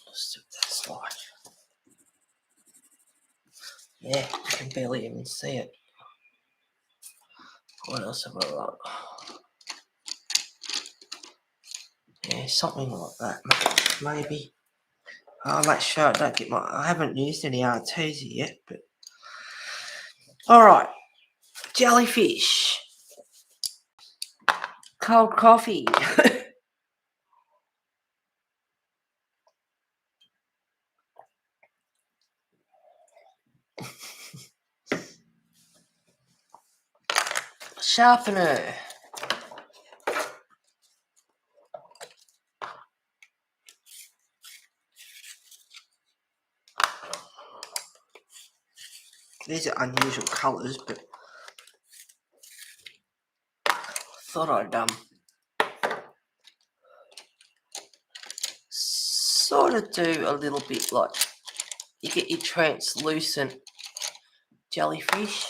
[SPEAKER 1] let's do that slide. Yeah, I can barely even see it. What else have I got? Yeah, something like that, maybe. I'll make sure I don't get I haven't used any R2s yet, but. All right, jellyfish. Cold coffee. Sharpener. These are unusual colours, but thought I'd sort of do a little bit like you get your translucent jellyfish.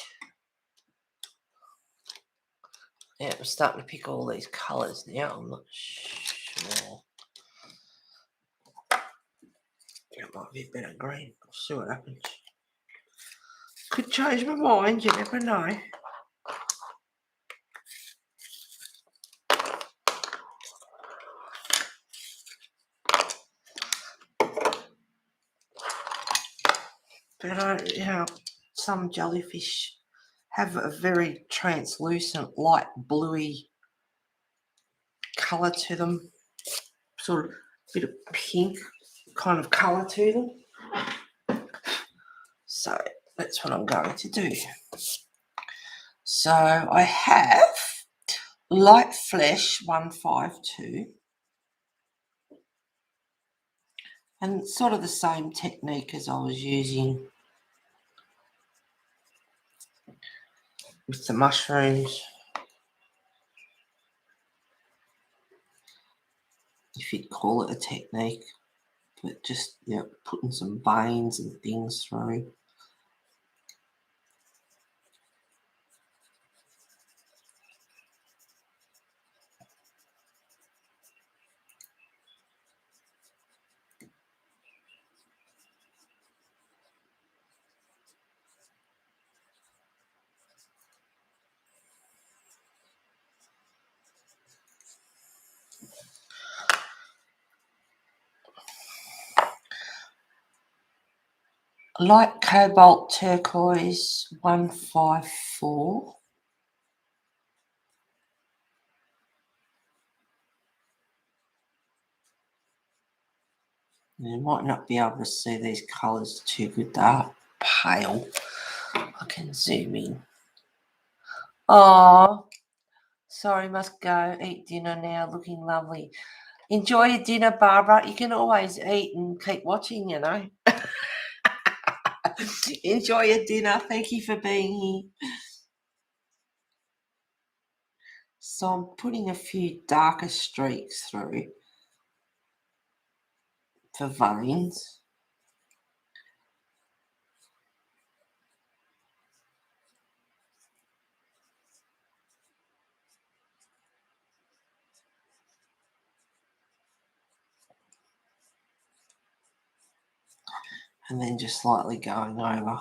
[SPEAKER 1] Yeah, I'm starting to pick all these colours now. I'm not sure. It might be a better green. I'll see what happens. Could change my mind, you never know. But some jellyfish have a very translucent, light bluey colour to them. Sort of a bit of pink kind of colour to them. So that's what I'm going to do. So I have Light Flesh 152. And it's sort of the same technique as I was using with the mushrooms. If you'd call it a technique, but just putting some veins and things through. Light cobalt turquoise 154. You might not be able to see these colours too good. They are pale. I can zoom in. Oh, sorry, must go eat dinner now. Looking lovely. Enjoy your dinner, Barbara. You can always eat and keep watching, you know. Enjoy your dinner. Thank you for being here. So I'm putting a few darker streaks through for veins. And then just slightly going over.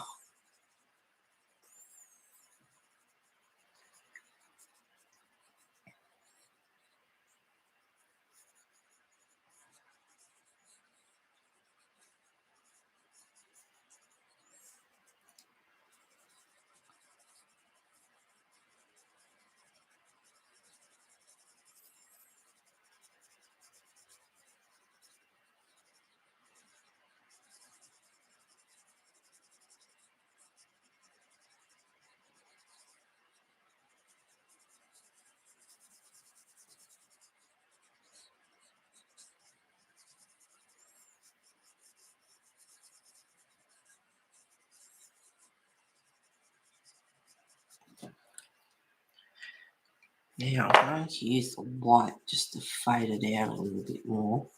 [SPEAKER 1] Now I'm going to use the white just to fade it out a little bit more.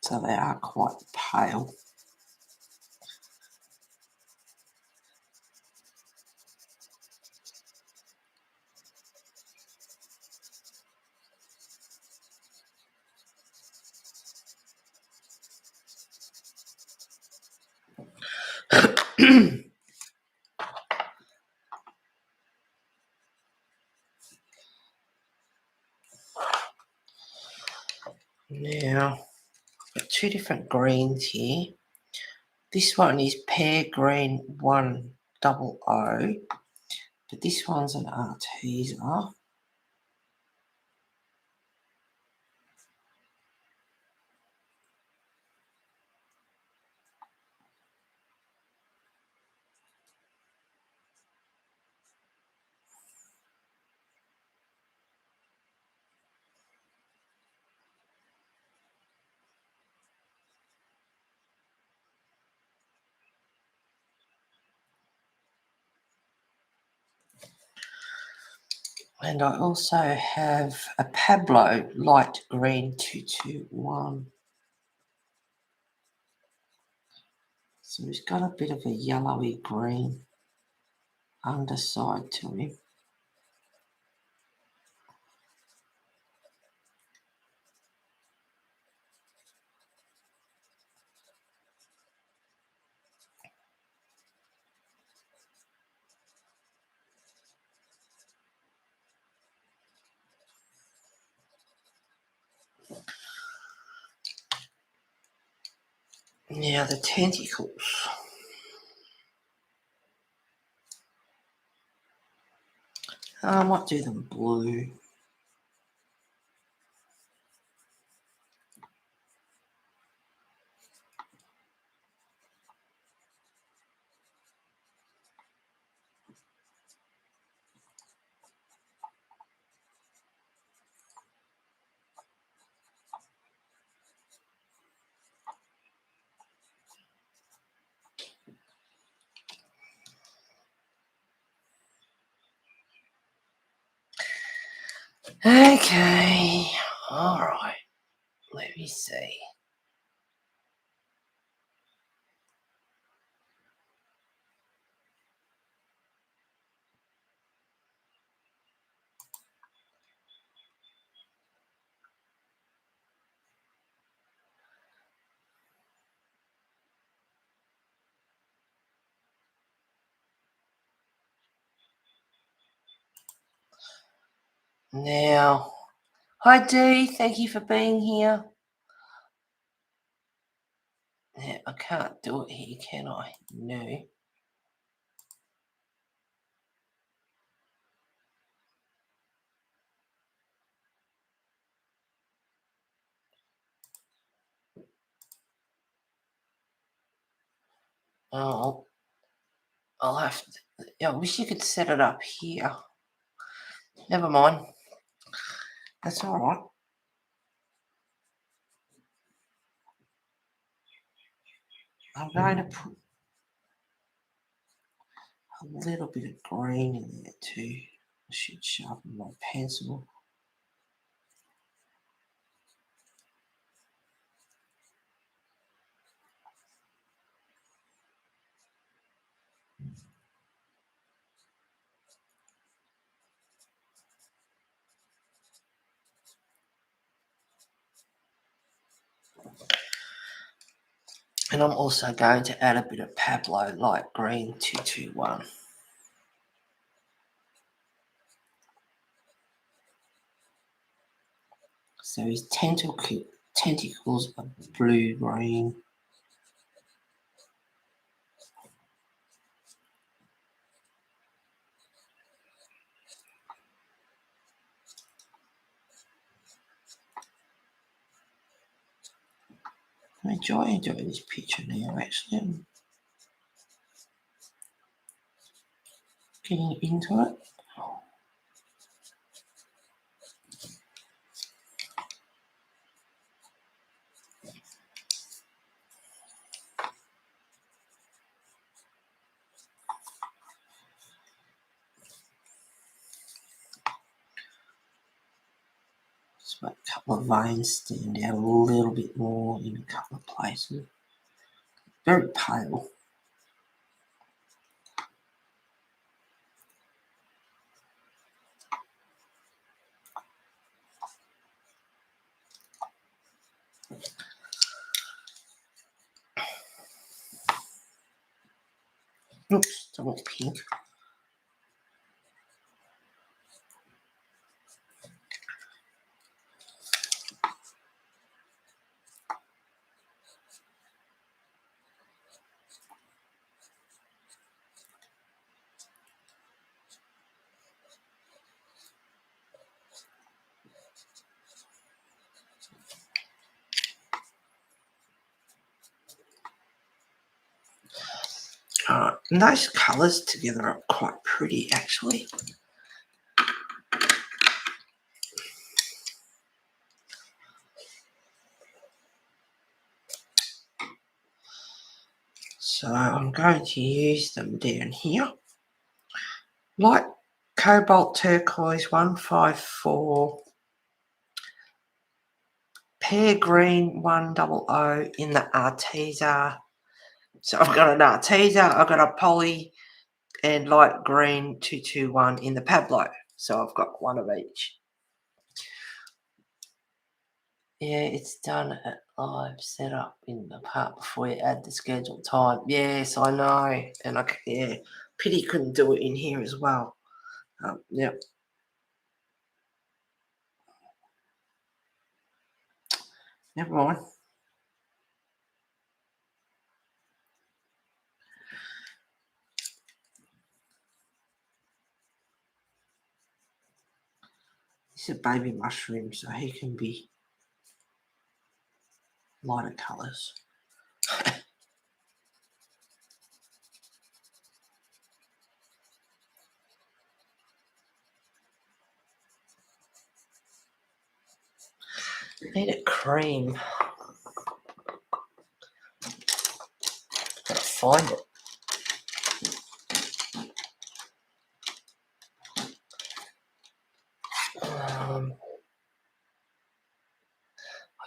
[SPEAKER 1] So they are quite pale. Now, I've got two different greens here. This one is pear green 100, but this one's an Artesian. And I also have a Pablo light green 221. So he's got a bit of a yellowy green underside to him. Now the tentacles. I might do them blue. Okay, all right, let me see. Now, hi Dee, thank you for being here. Yeah, I can't do it here, can I? No. Oh, I'll have to. Yeah, I wish you could set it up here. Never mind. That's all right. I'm going to put a little bit of green in there too. I should sharpen my pencil. And I'm also going to add a bit of Pablo light green 221. So his tentacles are blue-green. I'm enjoying doing this picture now, actually. I'm getting into it. Just make a couple of veins stand out a little bit more in a couple of places. Very pale. Oops, don't want pink. And those colours together are quite pretty, actually. So I'm going to use them down here. Light cobalt turquoise 154, pear green 100 in the Arteza. So I've got an Arteza, I've got a poly, and light green 221 in the Pablo. So I've got one of each. Yeah, it's done at live setup in the part before you add the scheduled time. Yes, I know. And pity couldn't do it in here as well. Yep. Never mind. This is a baby mushroom, so he can be lighter colours. Need a cream. Gotta find it.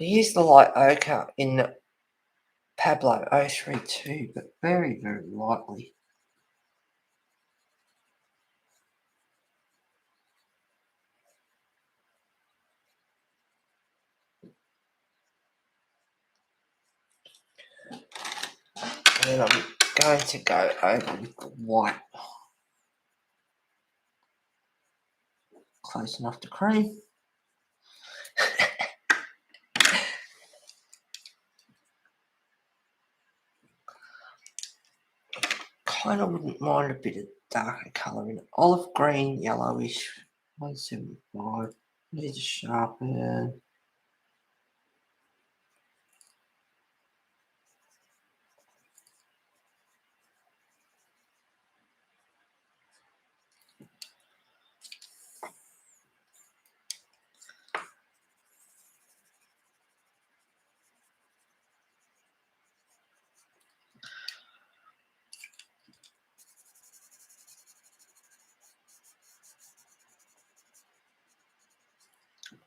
[SPEAKER 1] I used the light ochre in Pablo 032, but very, very lightly. And I'm going to go over with the white close enough to cream. Kind of wouldn't mind a bit of darker colour in it. Olive green, yellowish. 175. Need to sharpen.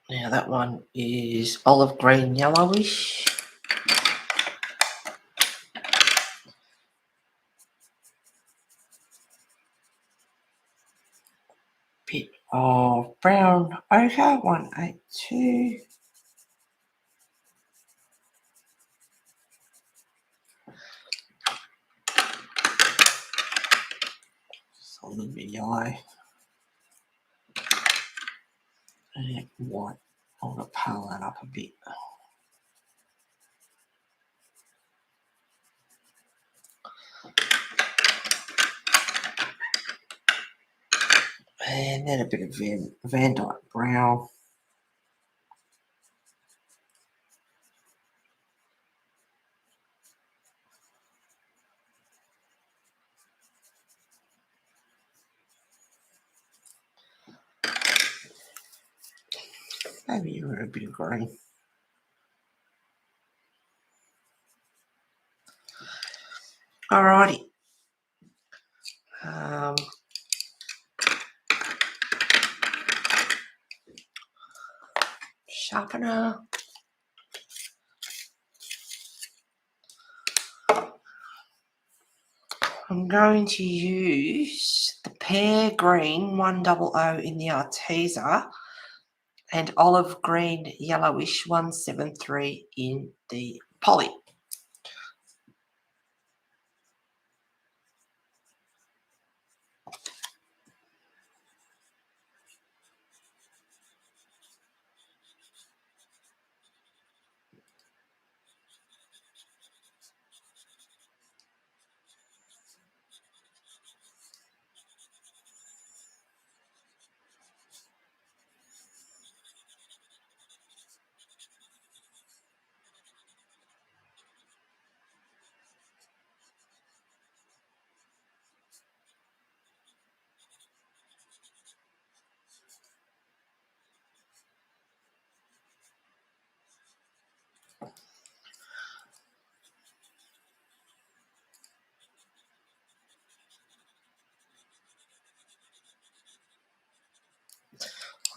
[SPEAKER 1] Now that one is olive green, yellowish. Bit of brown ochre, 182. Just a little bit yellow. And white. I'm going to pale that up a bit. And then a bit of Van Dyke brown. Maybe a bit of green. Alrighty. Sharpener. I'm going to use the pear green 100 in the Arteza and olive green yellowish 173 in the Poly.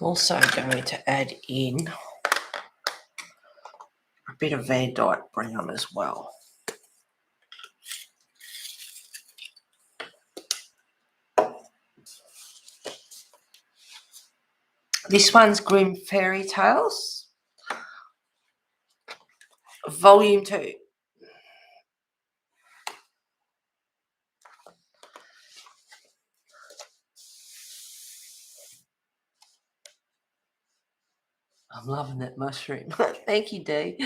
[SPEAKER 1] I'm also going to add in a bit of Van Dyke brown as well. This one's Grimm Fairy Tales Volume 2. I'm loving that mushroom. Thank you, Dee.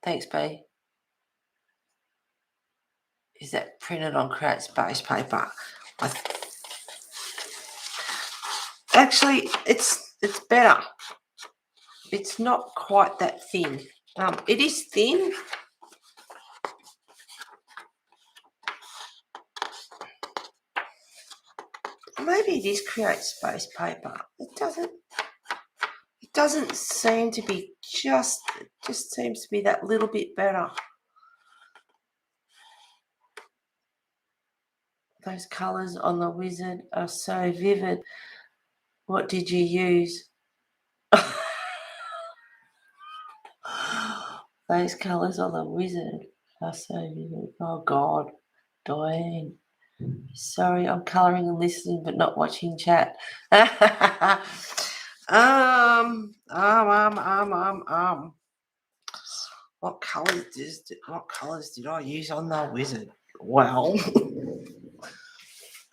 [SPEAKER 1] Thanks, B. Is that printed on Create Space paper? Actually, it's better. It's not quite that thin. It is thin. Maybe it is Create Space paper. It doesn't seem to be just. It just seems to be that little bit better. Those colours on the wizard are so vivid. What did you use? Those colours on the wizard are so vivid. Oh, God. Diane. Sorry, I'm colouring and listening but not watching chat. What colours did I use on the wizard? Well,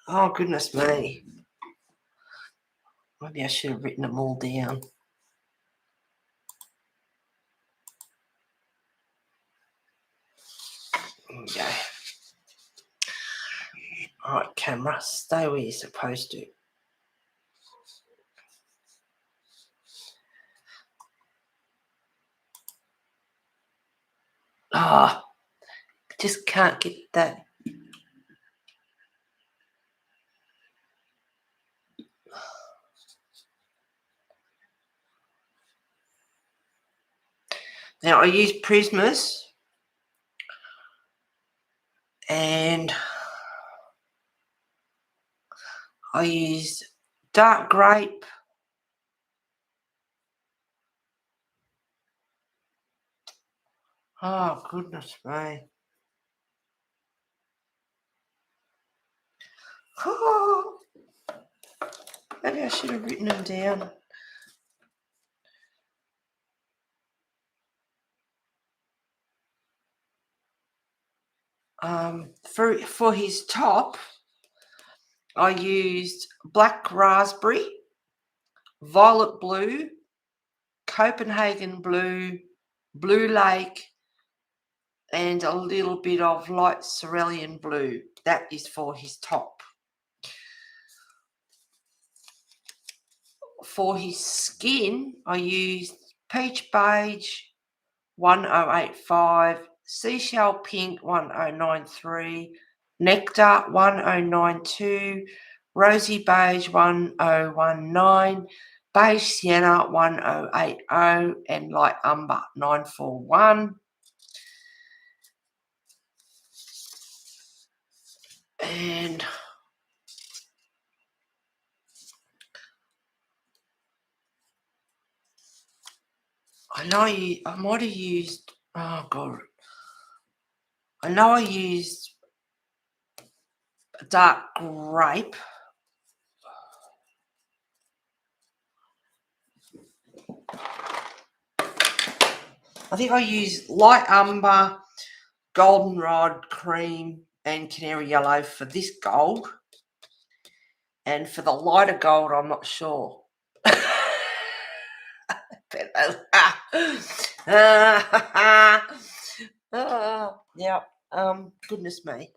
[SPEAKER 1] oh goodness me. Maybe I should have written them all down. Okay. All right, camera, stay where you're supposed to. Ah, just can't get that. Now I use Prismas and I use dark grape. Oh, goodness me. Oh, maybe I should have written them down. For his top, I used black raspberry, violet blue, Copenhagen blue, blue lake, and a little bit of light cerulean blue. That is for his top. For his skin, I used peach beige 1085, seashell pink 1093, nectar 1092, rosy beige 1019, beige sienna 1080, and light umber 941. And I know I might have used, oh God, I know I used dark grape. I think I used light umber, goldenrod, cream, and canary yellow for this gold. And for the lighter gold, I'm not sure. Yeah. Goodness me.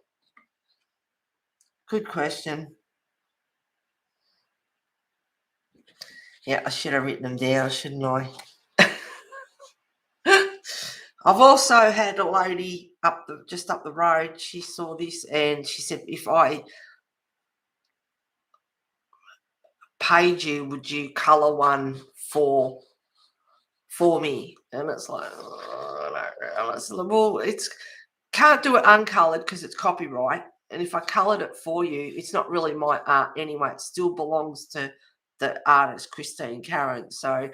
[SPEAKER 1] Good question. Yeah, I should have written them down, shouldn't I? I've also had a lady just up the road. She saw this and she said, if I paid you, would you colour one for me? And it's like, well, it's can't do it uncoloured because it's copyright. And if I coloured it for you, it's not really my art anyway. It still belongs to the artist, Christine Karen. So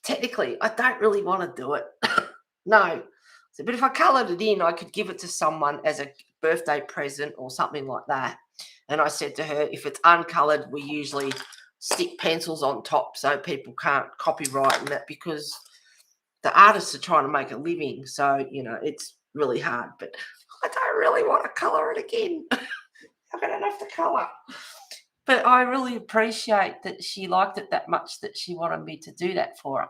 [SPEAKER 1] technically, I don't really want to do it. No. So, but if I coloured it in, I could give it to someone as a birthday present or something like that. And I said to her, if it's uncoloured, we usually stick pencils on top so people can't copyright and that, because the artists are trying to make a living. So, it's really hard. But I don't really want to colour it again. I've got enough to colour. But I really appreciate that she liked it that much that she wanted me to do that for her,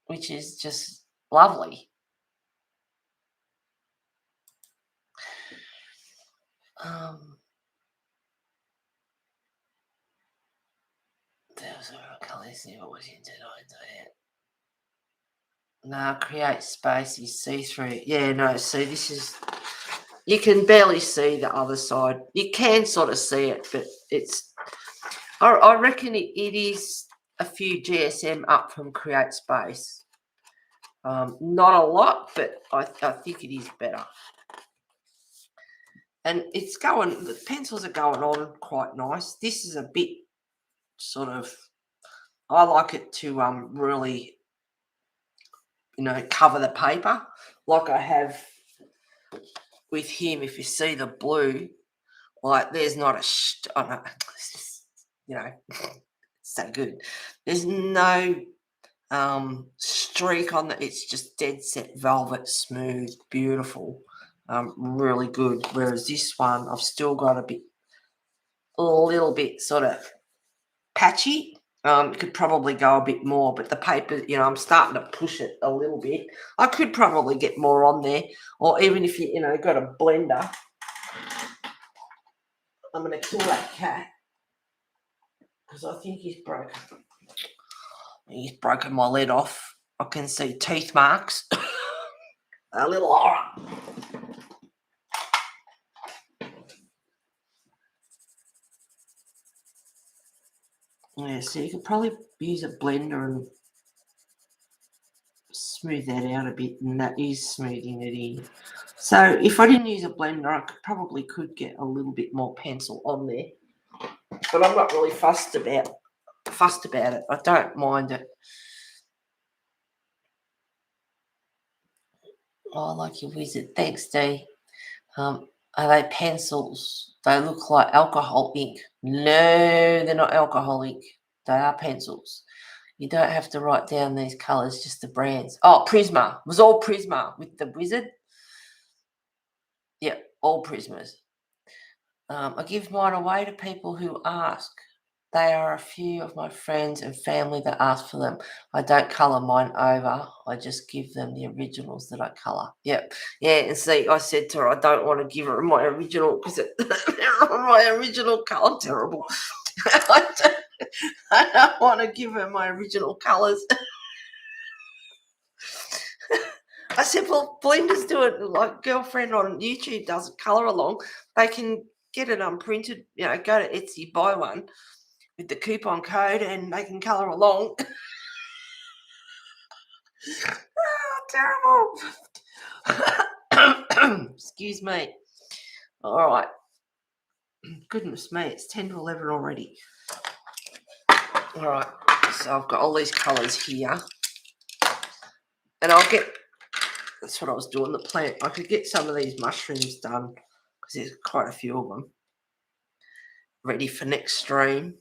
[SPEAKER 1] which is just lovely. There's a colours never was into it. No, create space is see-through. Yeah, no, see, this is, you can barely see the other side. You can sort of see it, but it's, I reckon it is a few GSM up from create space. Not a lot, but I think it is better. And it's going, the pencils are going on quite nice. This is a bit sort of, I like it to really, cover the paper like I have with him. If you see the blue, like there's not so good. There's no streak on that. It's just dead set velvet, smooth, beautiful, really good. Whereas this one, I've still got a little bit sort of patchy. It could probably go a bit more, but the paper, I'm starting to push it a little bit. I could probably get more on there, or even if you got a blender. I'm going to kill that cat because I think he's broken. He's broken my lid off. I can see teeth marks. A little horror. Yeah, so you could probably use a blender and smooth that out a bit, and that is smoothing it in. So if I didn't use a blender, I probably could get a little bit more pencil on there, but I'm not really fussed about it. I don't mind it. Oh, I like your wizard. Thanks, Dee. Are they pencils? They look like alcohol ink. No, they're not alcohol ink. They are pencils. You don't have to write down these colours, just the brands. Oh, Prisma. It was all Prisma with the wizard. Yeah, all Prismas. I give mine away to people who ask. They are a few of my friends and family that ask for them. I don't colour mine over. I just give them the originals that I colour. Yep. Yeah, and see, I said to her, I don't want to give her my original because they're on my original colour. Terrible. I don't want to give her my original colours. I said, well, blenders do it. Like girlfriend on YouTube does it, colour along. They can get it unprinted, go to Etsy, buy one with the coupon code, and they can colour along. Oh, terrible. Excuse me. All right. Goodness me, it's 10 to 11 already. All right. So I've got all these colours here. And that's what I was doing, the plant. I could get some of these mushrooms done because there's quite a few of them ready for next stream.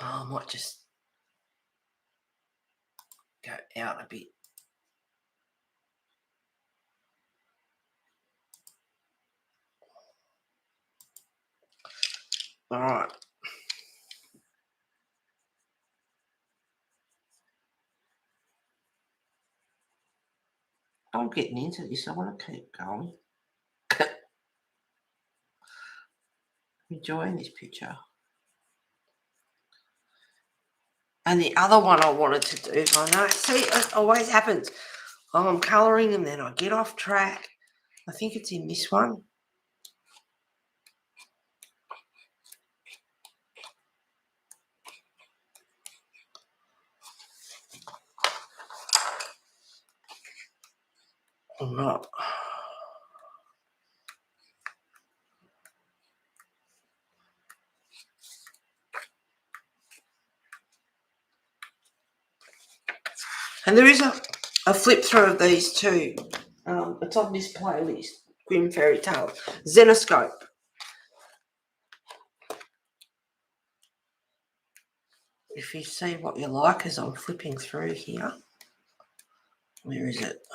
[SPEAKER 1] Oh, I might just go out a bit. All right. I'm getting into this. I want to keep going. Enjoying this picture. And the other one I wanted to do, I know, see, it always happens. I'm colouring and then I get off track. I think it's in this one. Or not. And there is a flip through of these too. It's on this playlist, Grimm Fairy Tales. Zenoscope. If you see what you like as I'm flipping through here. Where is it?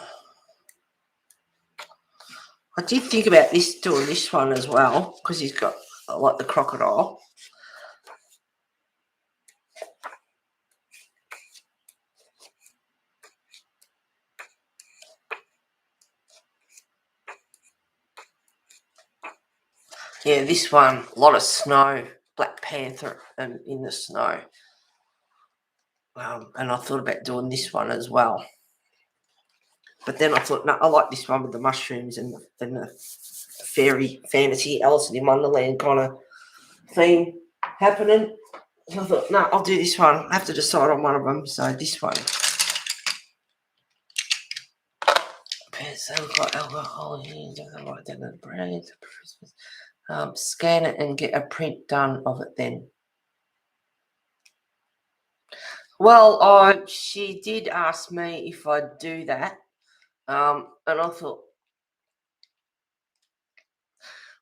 [SPEAKER 1] I did think about doing this one as well because he's got, like, the crocodile. Yeah, this one, a lot of snow, Black Panther and in the snow. And I thought about doing this one as well. But then I thought, no, I like this one with the mushrooms and the fairy fantasy Alice in Wonderland kind of theme happening. So I thought, no, I'll do this one. I have to decide on one of them. So this one. So we've got alcohol here. Write down the brand. Scan it and get a print done of it then. Well, she did ask me if I'd do that. And I thought,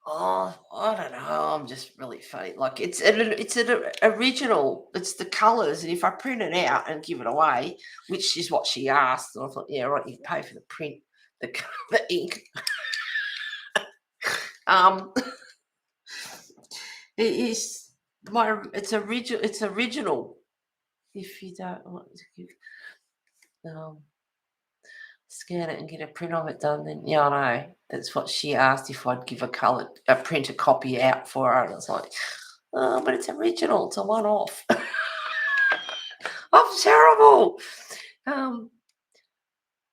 [SPEAKER 1] oh, I don't know. I'm just really funny. Like it's an original. It's the colours, and if I print it out and give it away, which is what she asked, and I thought, yeah, right, you pay for the print, the ink. It is it's original. If you don't want to give scan it and get a print of it done, then yeah, I know. That's what she asked, if I'd give a printer copy out for her, and I was like, oh, but it's original, it's a one-off. I'm terrible.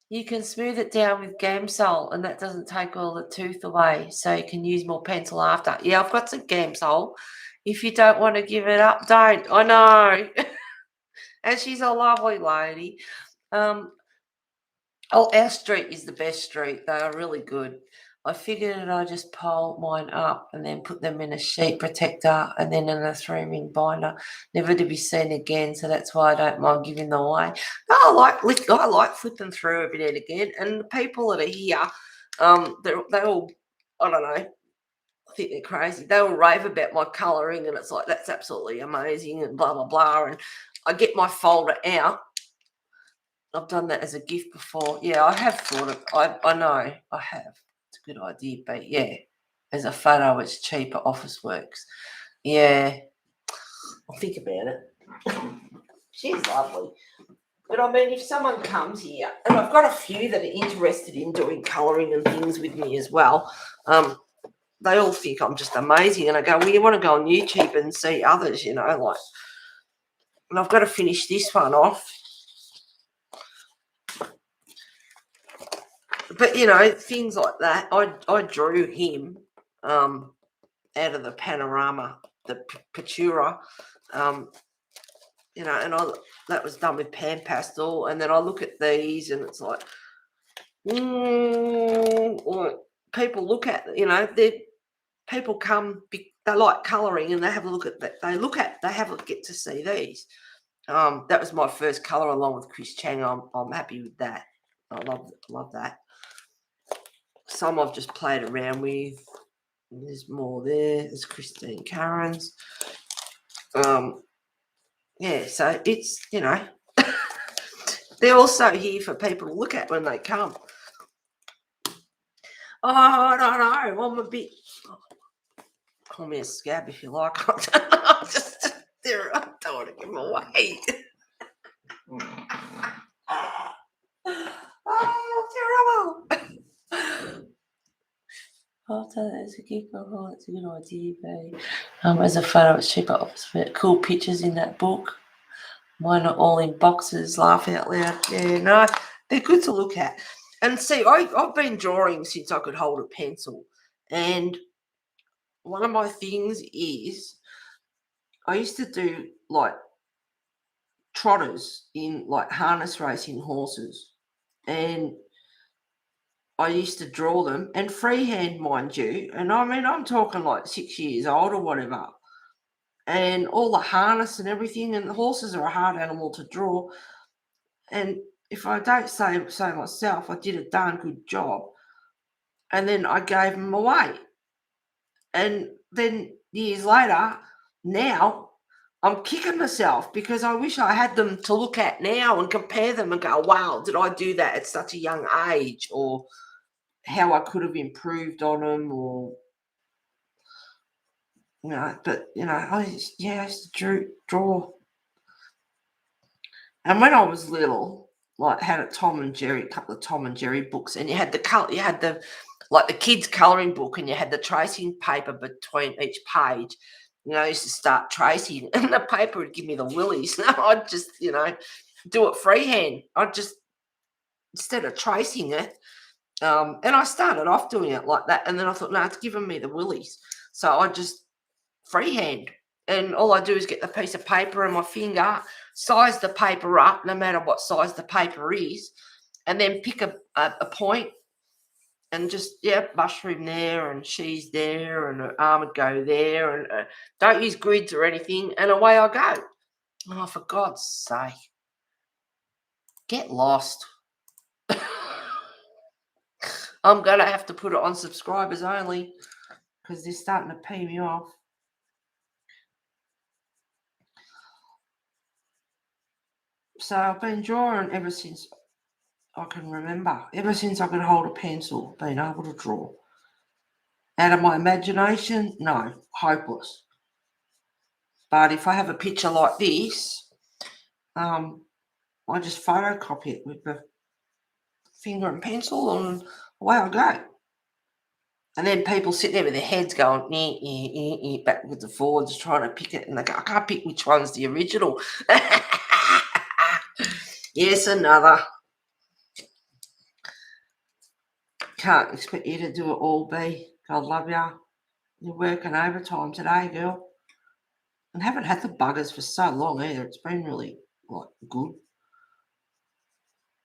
[SPEAKER 1] You can smooth it down with Gamsol, and that doesn't take all the tooth away, so you can use more pencil after. Yeah, I've got some Gamsol. If you don't want to give it up, don't. I know. And she's a lovely lady. Our street is the best street. They are really good. I figured I'd just pile mine up and then put them in a sheet protector and then in a 3-ring binder, never to be seen again. So that's why I don't mind giving them away. I like flipping through every now and again. And the people that are here, they all, I don't know, I think they're crazy. They all rave about my colouring, and it's like, that's absolutely amazing and blah, blah, blah. And I get my folder out. I've done that as a gift before. Yeah, I have thought of, I know, I have. It's a good idea, but yeah, as a photo, it's cheaper, Office Works. Yeah, I'll think about it. She's lovely. But I mean, if someone comes here, and I've got a few that are interested in doing colouring and things with me as well, they all think I'm just amazing. And I go, well, you want to go on YouTube and see others, you know, like, and I've got to finish this one off. But, you know, things like that. I drew him out of the panorama, the Patura, you know, and that was done with pan pastel. And then I look at these and it's like, people look at, you know, people come, they like colouring and they have a look at that. Get to see these. That was my first colour along with Chris Chang. I'm happy with that. I love that. Some I've just played around with. There's more there. There's Christine Karen's. Yeah, so it's, you know, they're also here for people to look at when they come. Oh, I don't know. I'm a bit, call me a scab if you like. I don't want to give them away. Oh, terrible. After that, as a gift, oh, that's a good idea, babe. As a photo, it's cheaper. Cool pictures in that book. Mine are all in boxes. Laugh out loud. Yeah, no, they're good to look at. And see, I've been drawing since I could hold a pencil. And one of my things is I used to do like trotters in like harness racing horses. And I used to draw them, and freehand, mind you. And I mean, I'm talking like 6 years old or whatever. And all the harness and everything, and the horses are a hard animal to draw. And if I don't say so myself, I did a darn good job. And then I gave them away. And then years later, now I'm kicking myself because I wish I had them to look at now and compare them and go, wow, did I do that at such a young age? Or how I could have improved on them, or, you know, but, you know, I used to draw. And when I was little, like, had a couple of Tom and Jerry books, and you had the like the kids' colouring book, and you had the tracing paper between each page. You know, I used to start tracing, and the paper would give me the willies. No, I'd just, you know, do it freehand. I'd just, instead of tracing it, and I started off doing it like that, and then I thought, no, it's giving me the willies. So I just freehand, and all I do is get the piece of paper and my finger, size the paper up, no matter what size the paper is, and then pick a point and just, yeah, mushroom there and she's there and her arm would go there, and don't use grids or anything, and away I go. Oh, for God's sake. Get lost. I'm going to have to put it on subscribers only because they're starting to pee me off. So I've been drawing ever since I can remember. Ever since I could hold a pencil, been able to draw. Out of my imagination, no, hopeless. But if I have a picture like this, I just photocopy it with the finger and pencil and away I go. And then people sit there with their heads going backwards and forwards trying to pick it, and they go, I can't pick which one's the original. Yes, another. Can't expect you to do it all, B. God love ya. You're working overtime today, girl. And haven't had the buggers for so long either. It's been really, good.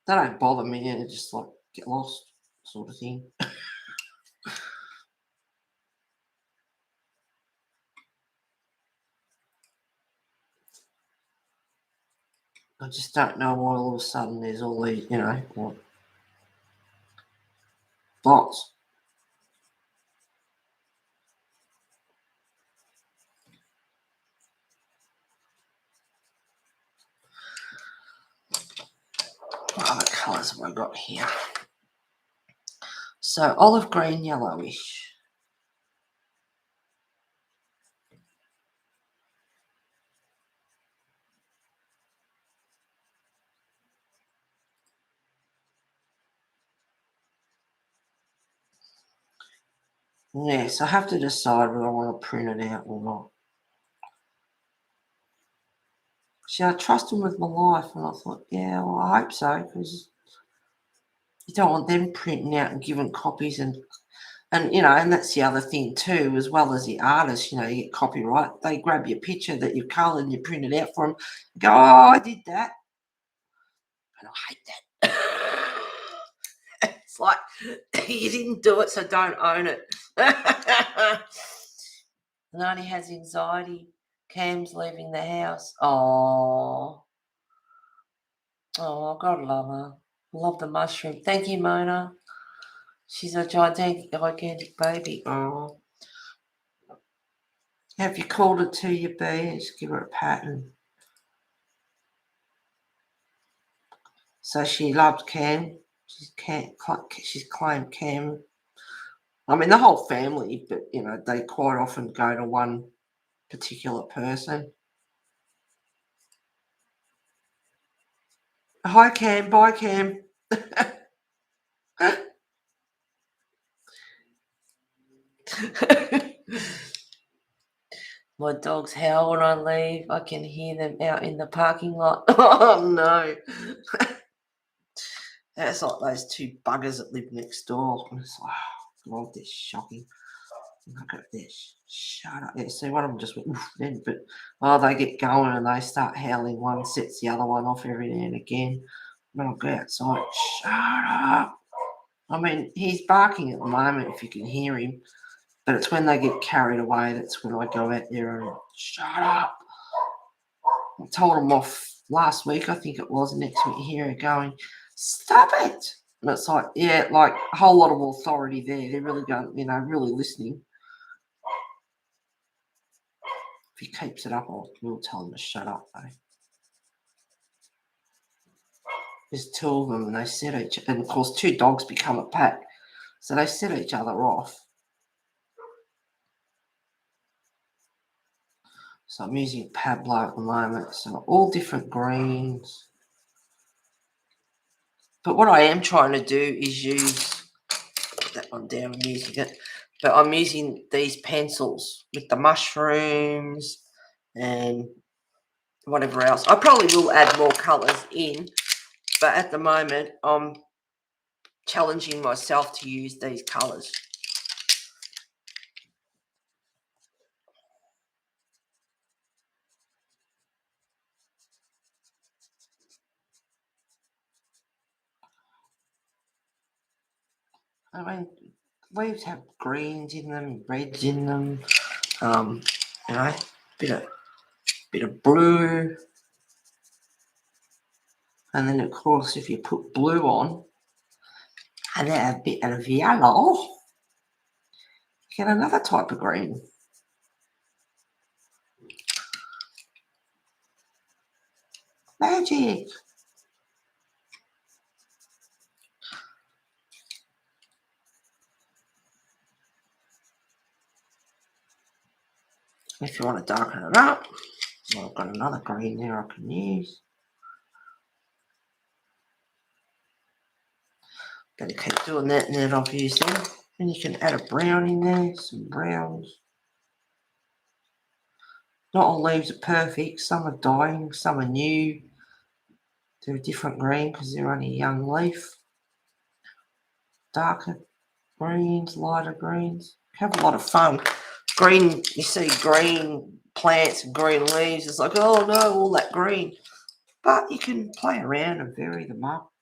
[SPEAKER 1] They don't bother me, and just, get lost sort of thing. I just don't know why all of a sudden there's all these, dots. What other colours have I got here? So olive green, yellowish. Yes, I have to decide whether I want to print it out or not. See, I trust them with my life, and I thought, yeah, well, I hope so, because you don't want them printing out and giving copies, and that's the other thing too, as well as the artists, you get copyright. They grab your picture that you've coloured and you print it out for them, go, oh, I did that, and I hate that. It's like, you didn't do it, so don't own it. Nani has anxiety. Cam's leaving the house. Oh, God love her. Love the mushroom. Thank you, Mona. She's a gigantic baby. Oh. Have you called her to your bee? Just give her a pattern. So she loved Cam. She's claimed Cam. I mean, the whole family, but, they quite often go to one particular person. Hi, Cam. Bye, Cam. My dogs howl when I leave. I can hear them out in the parking lot. Oh, no. That's like those two buggers that live next door. It's like, oh, God, they're shocking. Look at this. Shut up. Yeah, see, one of them just went, oof, then, but, they get going and they start howling. One sets the other one off every now and again. When I go outside, shut up. I mean, he's barking at the moment if you can hear him, but it's when they get carried away that's when I go out there and shut up. I told him off last week, I think it was, next week you hear her going, stop it. And it's like, yeah, like a whole lot of authority there. They're really going, really listening. If he keeps it up, we'll tell him to shut up, though. There's two of them, and they set each, and of course, two dogs become a pack, so they set each other off. So I'm using Pablo at the moment, so all different greens. But what I am trying to do is use that one down. I'm using it, but I'm using these pencils with the mushrooms and whatever else. I probably will add more colours in, but at the moment I'm challenging myself to use these colours. I mean, leaves have greens in them, reds in them, bit of blue. And then, of course, if you put blue on and then a bit of yellow, you get another type of green. Magic. If you want to darken it up. I've got another green there I can use. Gotta keep doing that now that I've used them. And you can add a brown in there, some browns. Not all leaves are perfect. Some are dying, some are new. They're a different green because they're only a young leaf. Darker greens, lighter greens. Have a lot of fun. Green, you see green plants and green leaves. It's like, oh no, all that green. But you can play around and vary them up.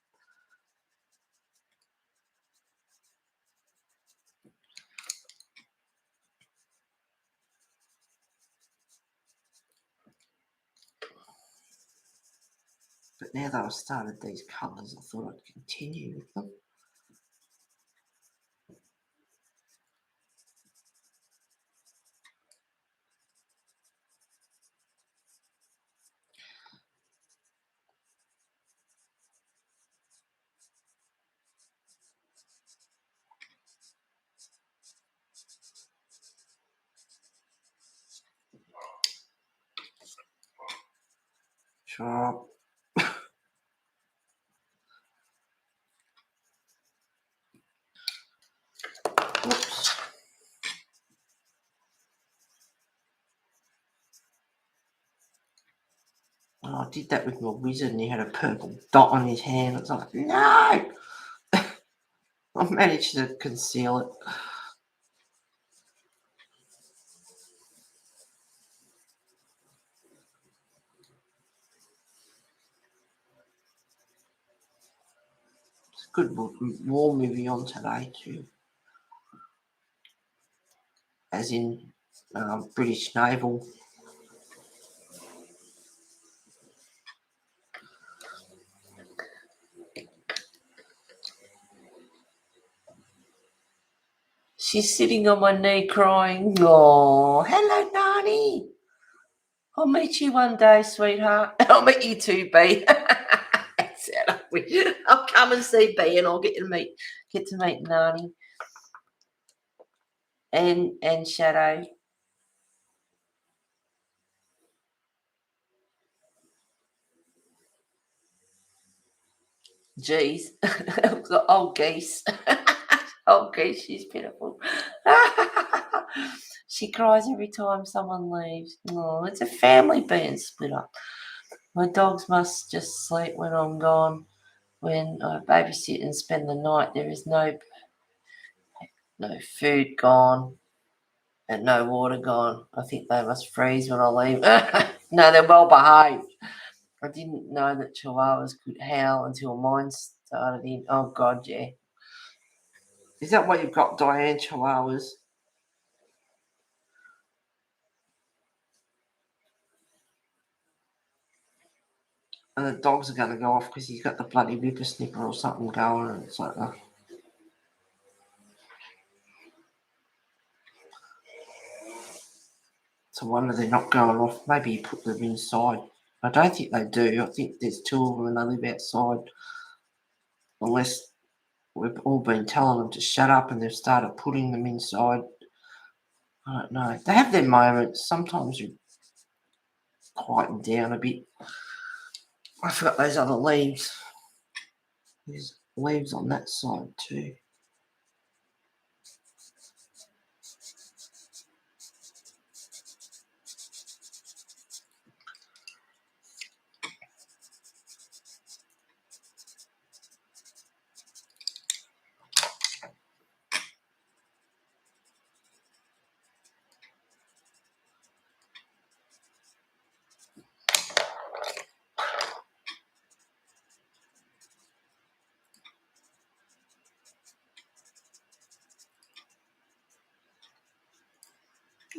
[SPEAKER 1] But now that I've started these colours, I thought I'd continue with them. Sure. Oops. Oh, I did that with my wizard and he had a purple dot on his hand. It's like, no! I managed to conceal it. It's a good war movie on today too. As in British naval. She's sitting on my knee crying. Oh, hello, Nani. I'll meet you one day, sweetheart. I'll meet you too, B. I'll come and see B and I'll get to meet Nani and Shadow. Jeez. Old geese. Old geese, she's pitiful. She cries every time someone leaves. Oh, it's a family being split up. My dogs must just sleep when I'm gone. When I babysit and spend the night, there is no food gone and no water gone. I think they must freeze when I leave. No, they're well behaved. I didn't know that chihuahuas could howl until mine started in. Oh, God, yeah. Is that what you've got, Diane, chihuahuas? And the dogs are going to go off because he's got the bloody whippersnipper or something going. And it's like, it's a wonder they're not going off. Maybe you put them inside. I don't think they do. I think there's two of them and they live outside. Unless we've all been telling them to shut up and they've started putting them inside. I don't know. They have their moments. Sometimes you quieten down a bit. I forgot those other leaves. There's leaves on that side too.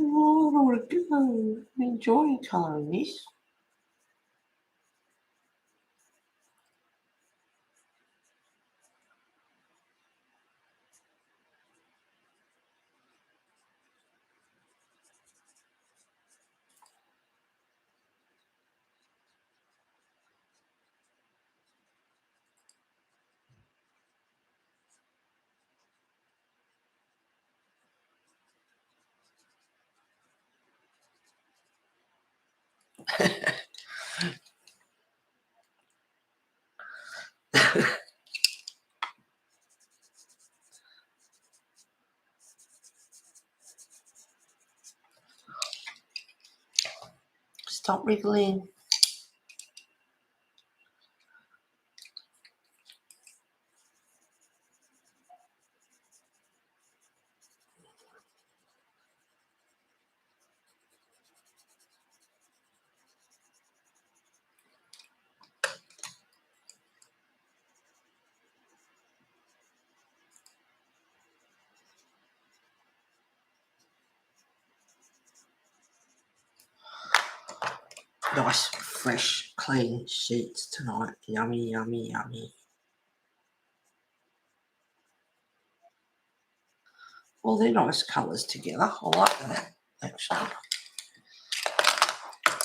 [SPEAKER 1] Oh, I don't want to go. I'm enjoying colouring this. Stop wriggling. Nice, fresh, clean sheets tonight. Yummy, yummy, yummy. Well, they're nice colours together. I like that, actually.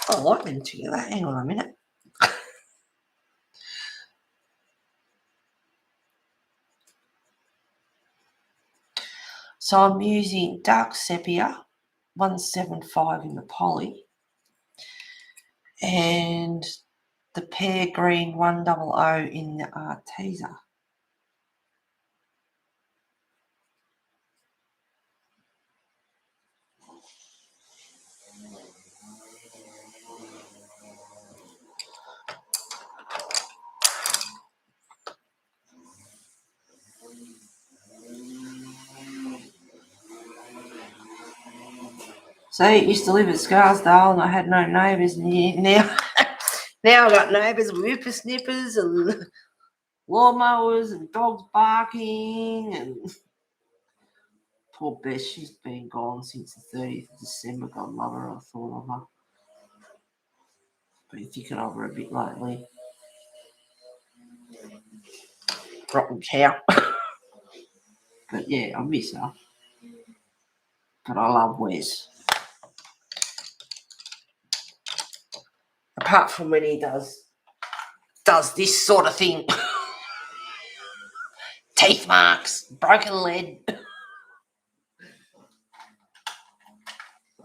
[SPEAKER 1] I like them together. Hang on a minute. So I'm using dark sepia, 175 in the poly, and the pear green 100 in the teaser. So I used to live at Scarsdale and I had no neighbours, and now I've got neighbours with whippersnippers and lawnmowers and dogs barking, and poor Bess, she's been gone since the 30th of December. God love her, I thought of her. Been thinking of her a bit lately. Rotten cow. But yeah, I miss her. But I love Wes. Apart from when he does this sort of thing. Teeth marks, broken lead.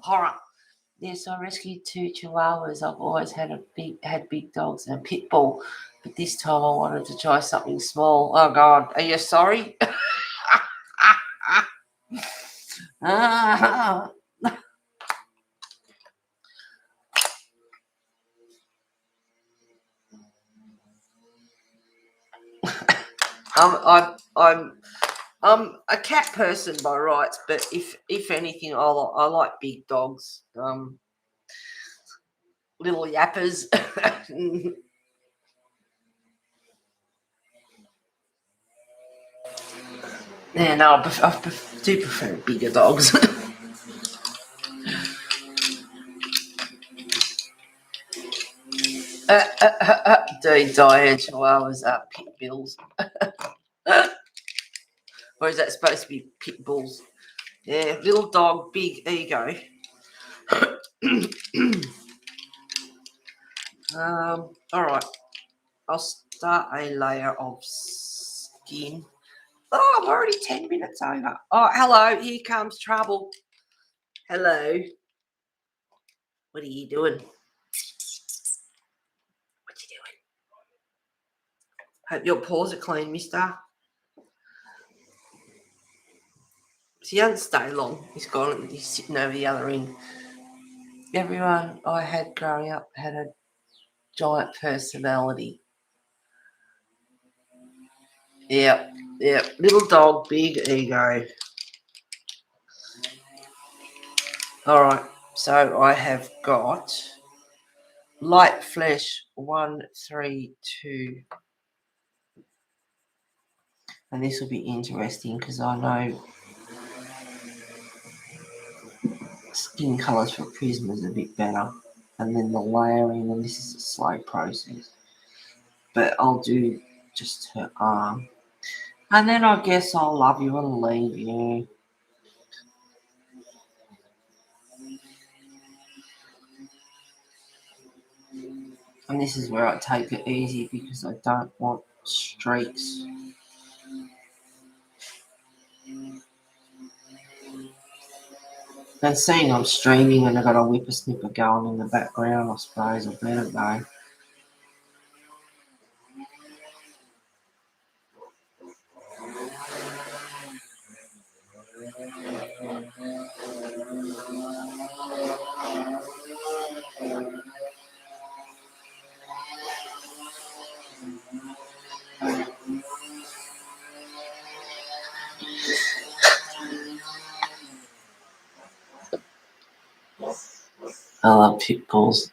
[SPEAKER 1] Horror. Yes, I rescued 2 chihuahuas. I've always had big dogs and a pit bull, but this time I wanted to try something small. Oh God, are you sorry? I'm a cat person by rights, but if anything, I like big dogs. Little yappers. Yeah, no, I do prefer bigger dogs. Diane Chihuahuas are pit bulls. Or is that supposed to be pit bulls? Yeah, little dog, big ego. All right, I'll start a layer of skin. Oh, I'm already 10 minutes over. Oh, hello, here comes trouble. Hello. What are you doing? What you doing? Hope your paws are clean, mister. So he doesn't stay long. He's gone. He's sitting over the other end. Everyone I had growing up had a giant personality. Yep. Little dog, big ego. All right. So I have got light flesh 132. And this will be interesting because I know skin colours for Prism is a bit better. And then the layering, and this is a slow process. But I'll do just her arm. And then I guess I'll love you and leave you. And this is where I take it easy because I don't want streaks. And seeing I'm streaming and I've got a whippersnipper going in the background, I suppose I better go. I love pit bulls.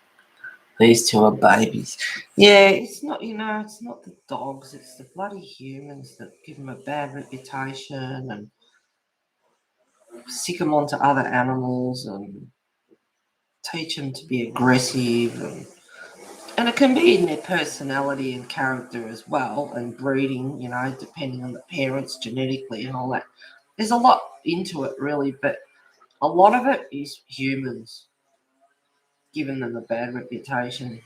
[SPEAKER 1] These two are babies. Yeah, it's not, it's not the dogs, it's the bloody humans that give them a bad reputation and stick them onto other animals and teach them to be aggressive. And it can be in their personality and character as well, and breeding, depending on the parents genetically and all that. There's a lot into it, really, but a lot of it is humans giving them a bad reputation.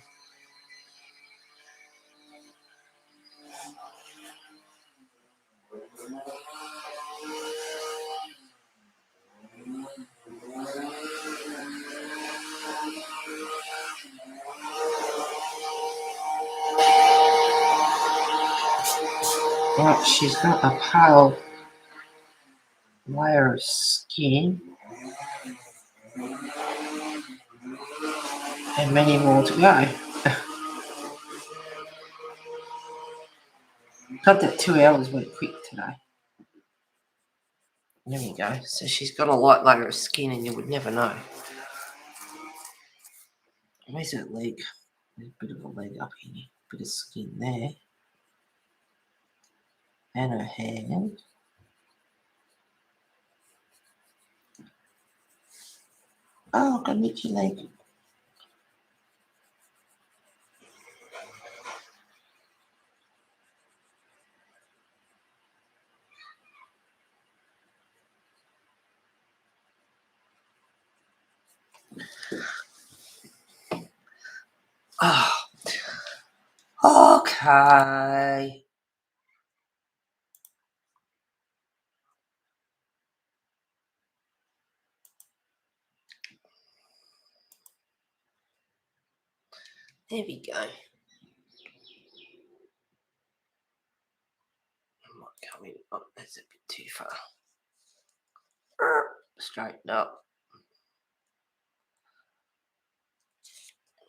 [SPEAKER 1] Right, she's got a pale layer of skin and many more to go. Got that 2 hours went quick today. There we go. So she's got a light layer of skin and you would never know. Where's her leg? There's a bit of a leg up here. Bit of skin there. And her hand. Oh, got an itchy leg. Oh, okay. There we go. I'm not coming up. That's a bit too far. Straighten up.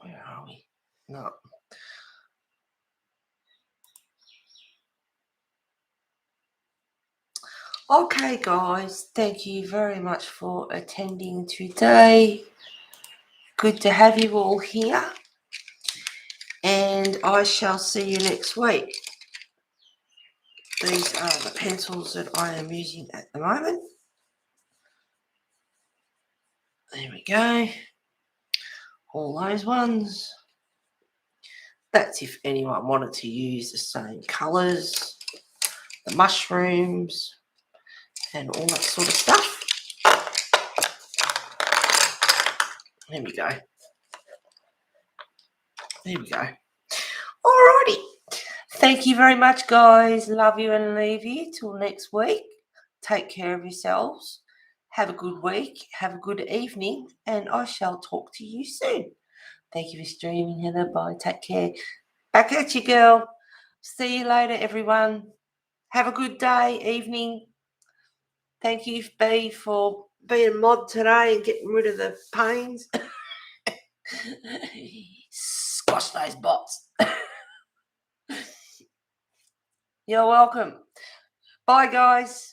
[SPEAKER 1] Where are we? No. Okay, guys. Thank you very much for attending today. Good to have you all here. And I shall see you next week. These are the pencils that I am using at the moment. There we go. All those ones. That's if anyone wanted to use the same colours, the mushrooms, and all that sort of stuff. There we go. There we go. Alrighty. Thank you very much, guys. Love you and leave you till next week. Take care of yourselves. Have a good week. Have a good evening. And I shall talk to you soon. Thank you for streaming, Heather. Bye. Take care. Back at you, girl. See you later, everyone. Have a good day, evening. Thank you, B, for being a mod today and getting rid of the pains. Squash those bots. You're welcome. Bye, guys.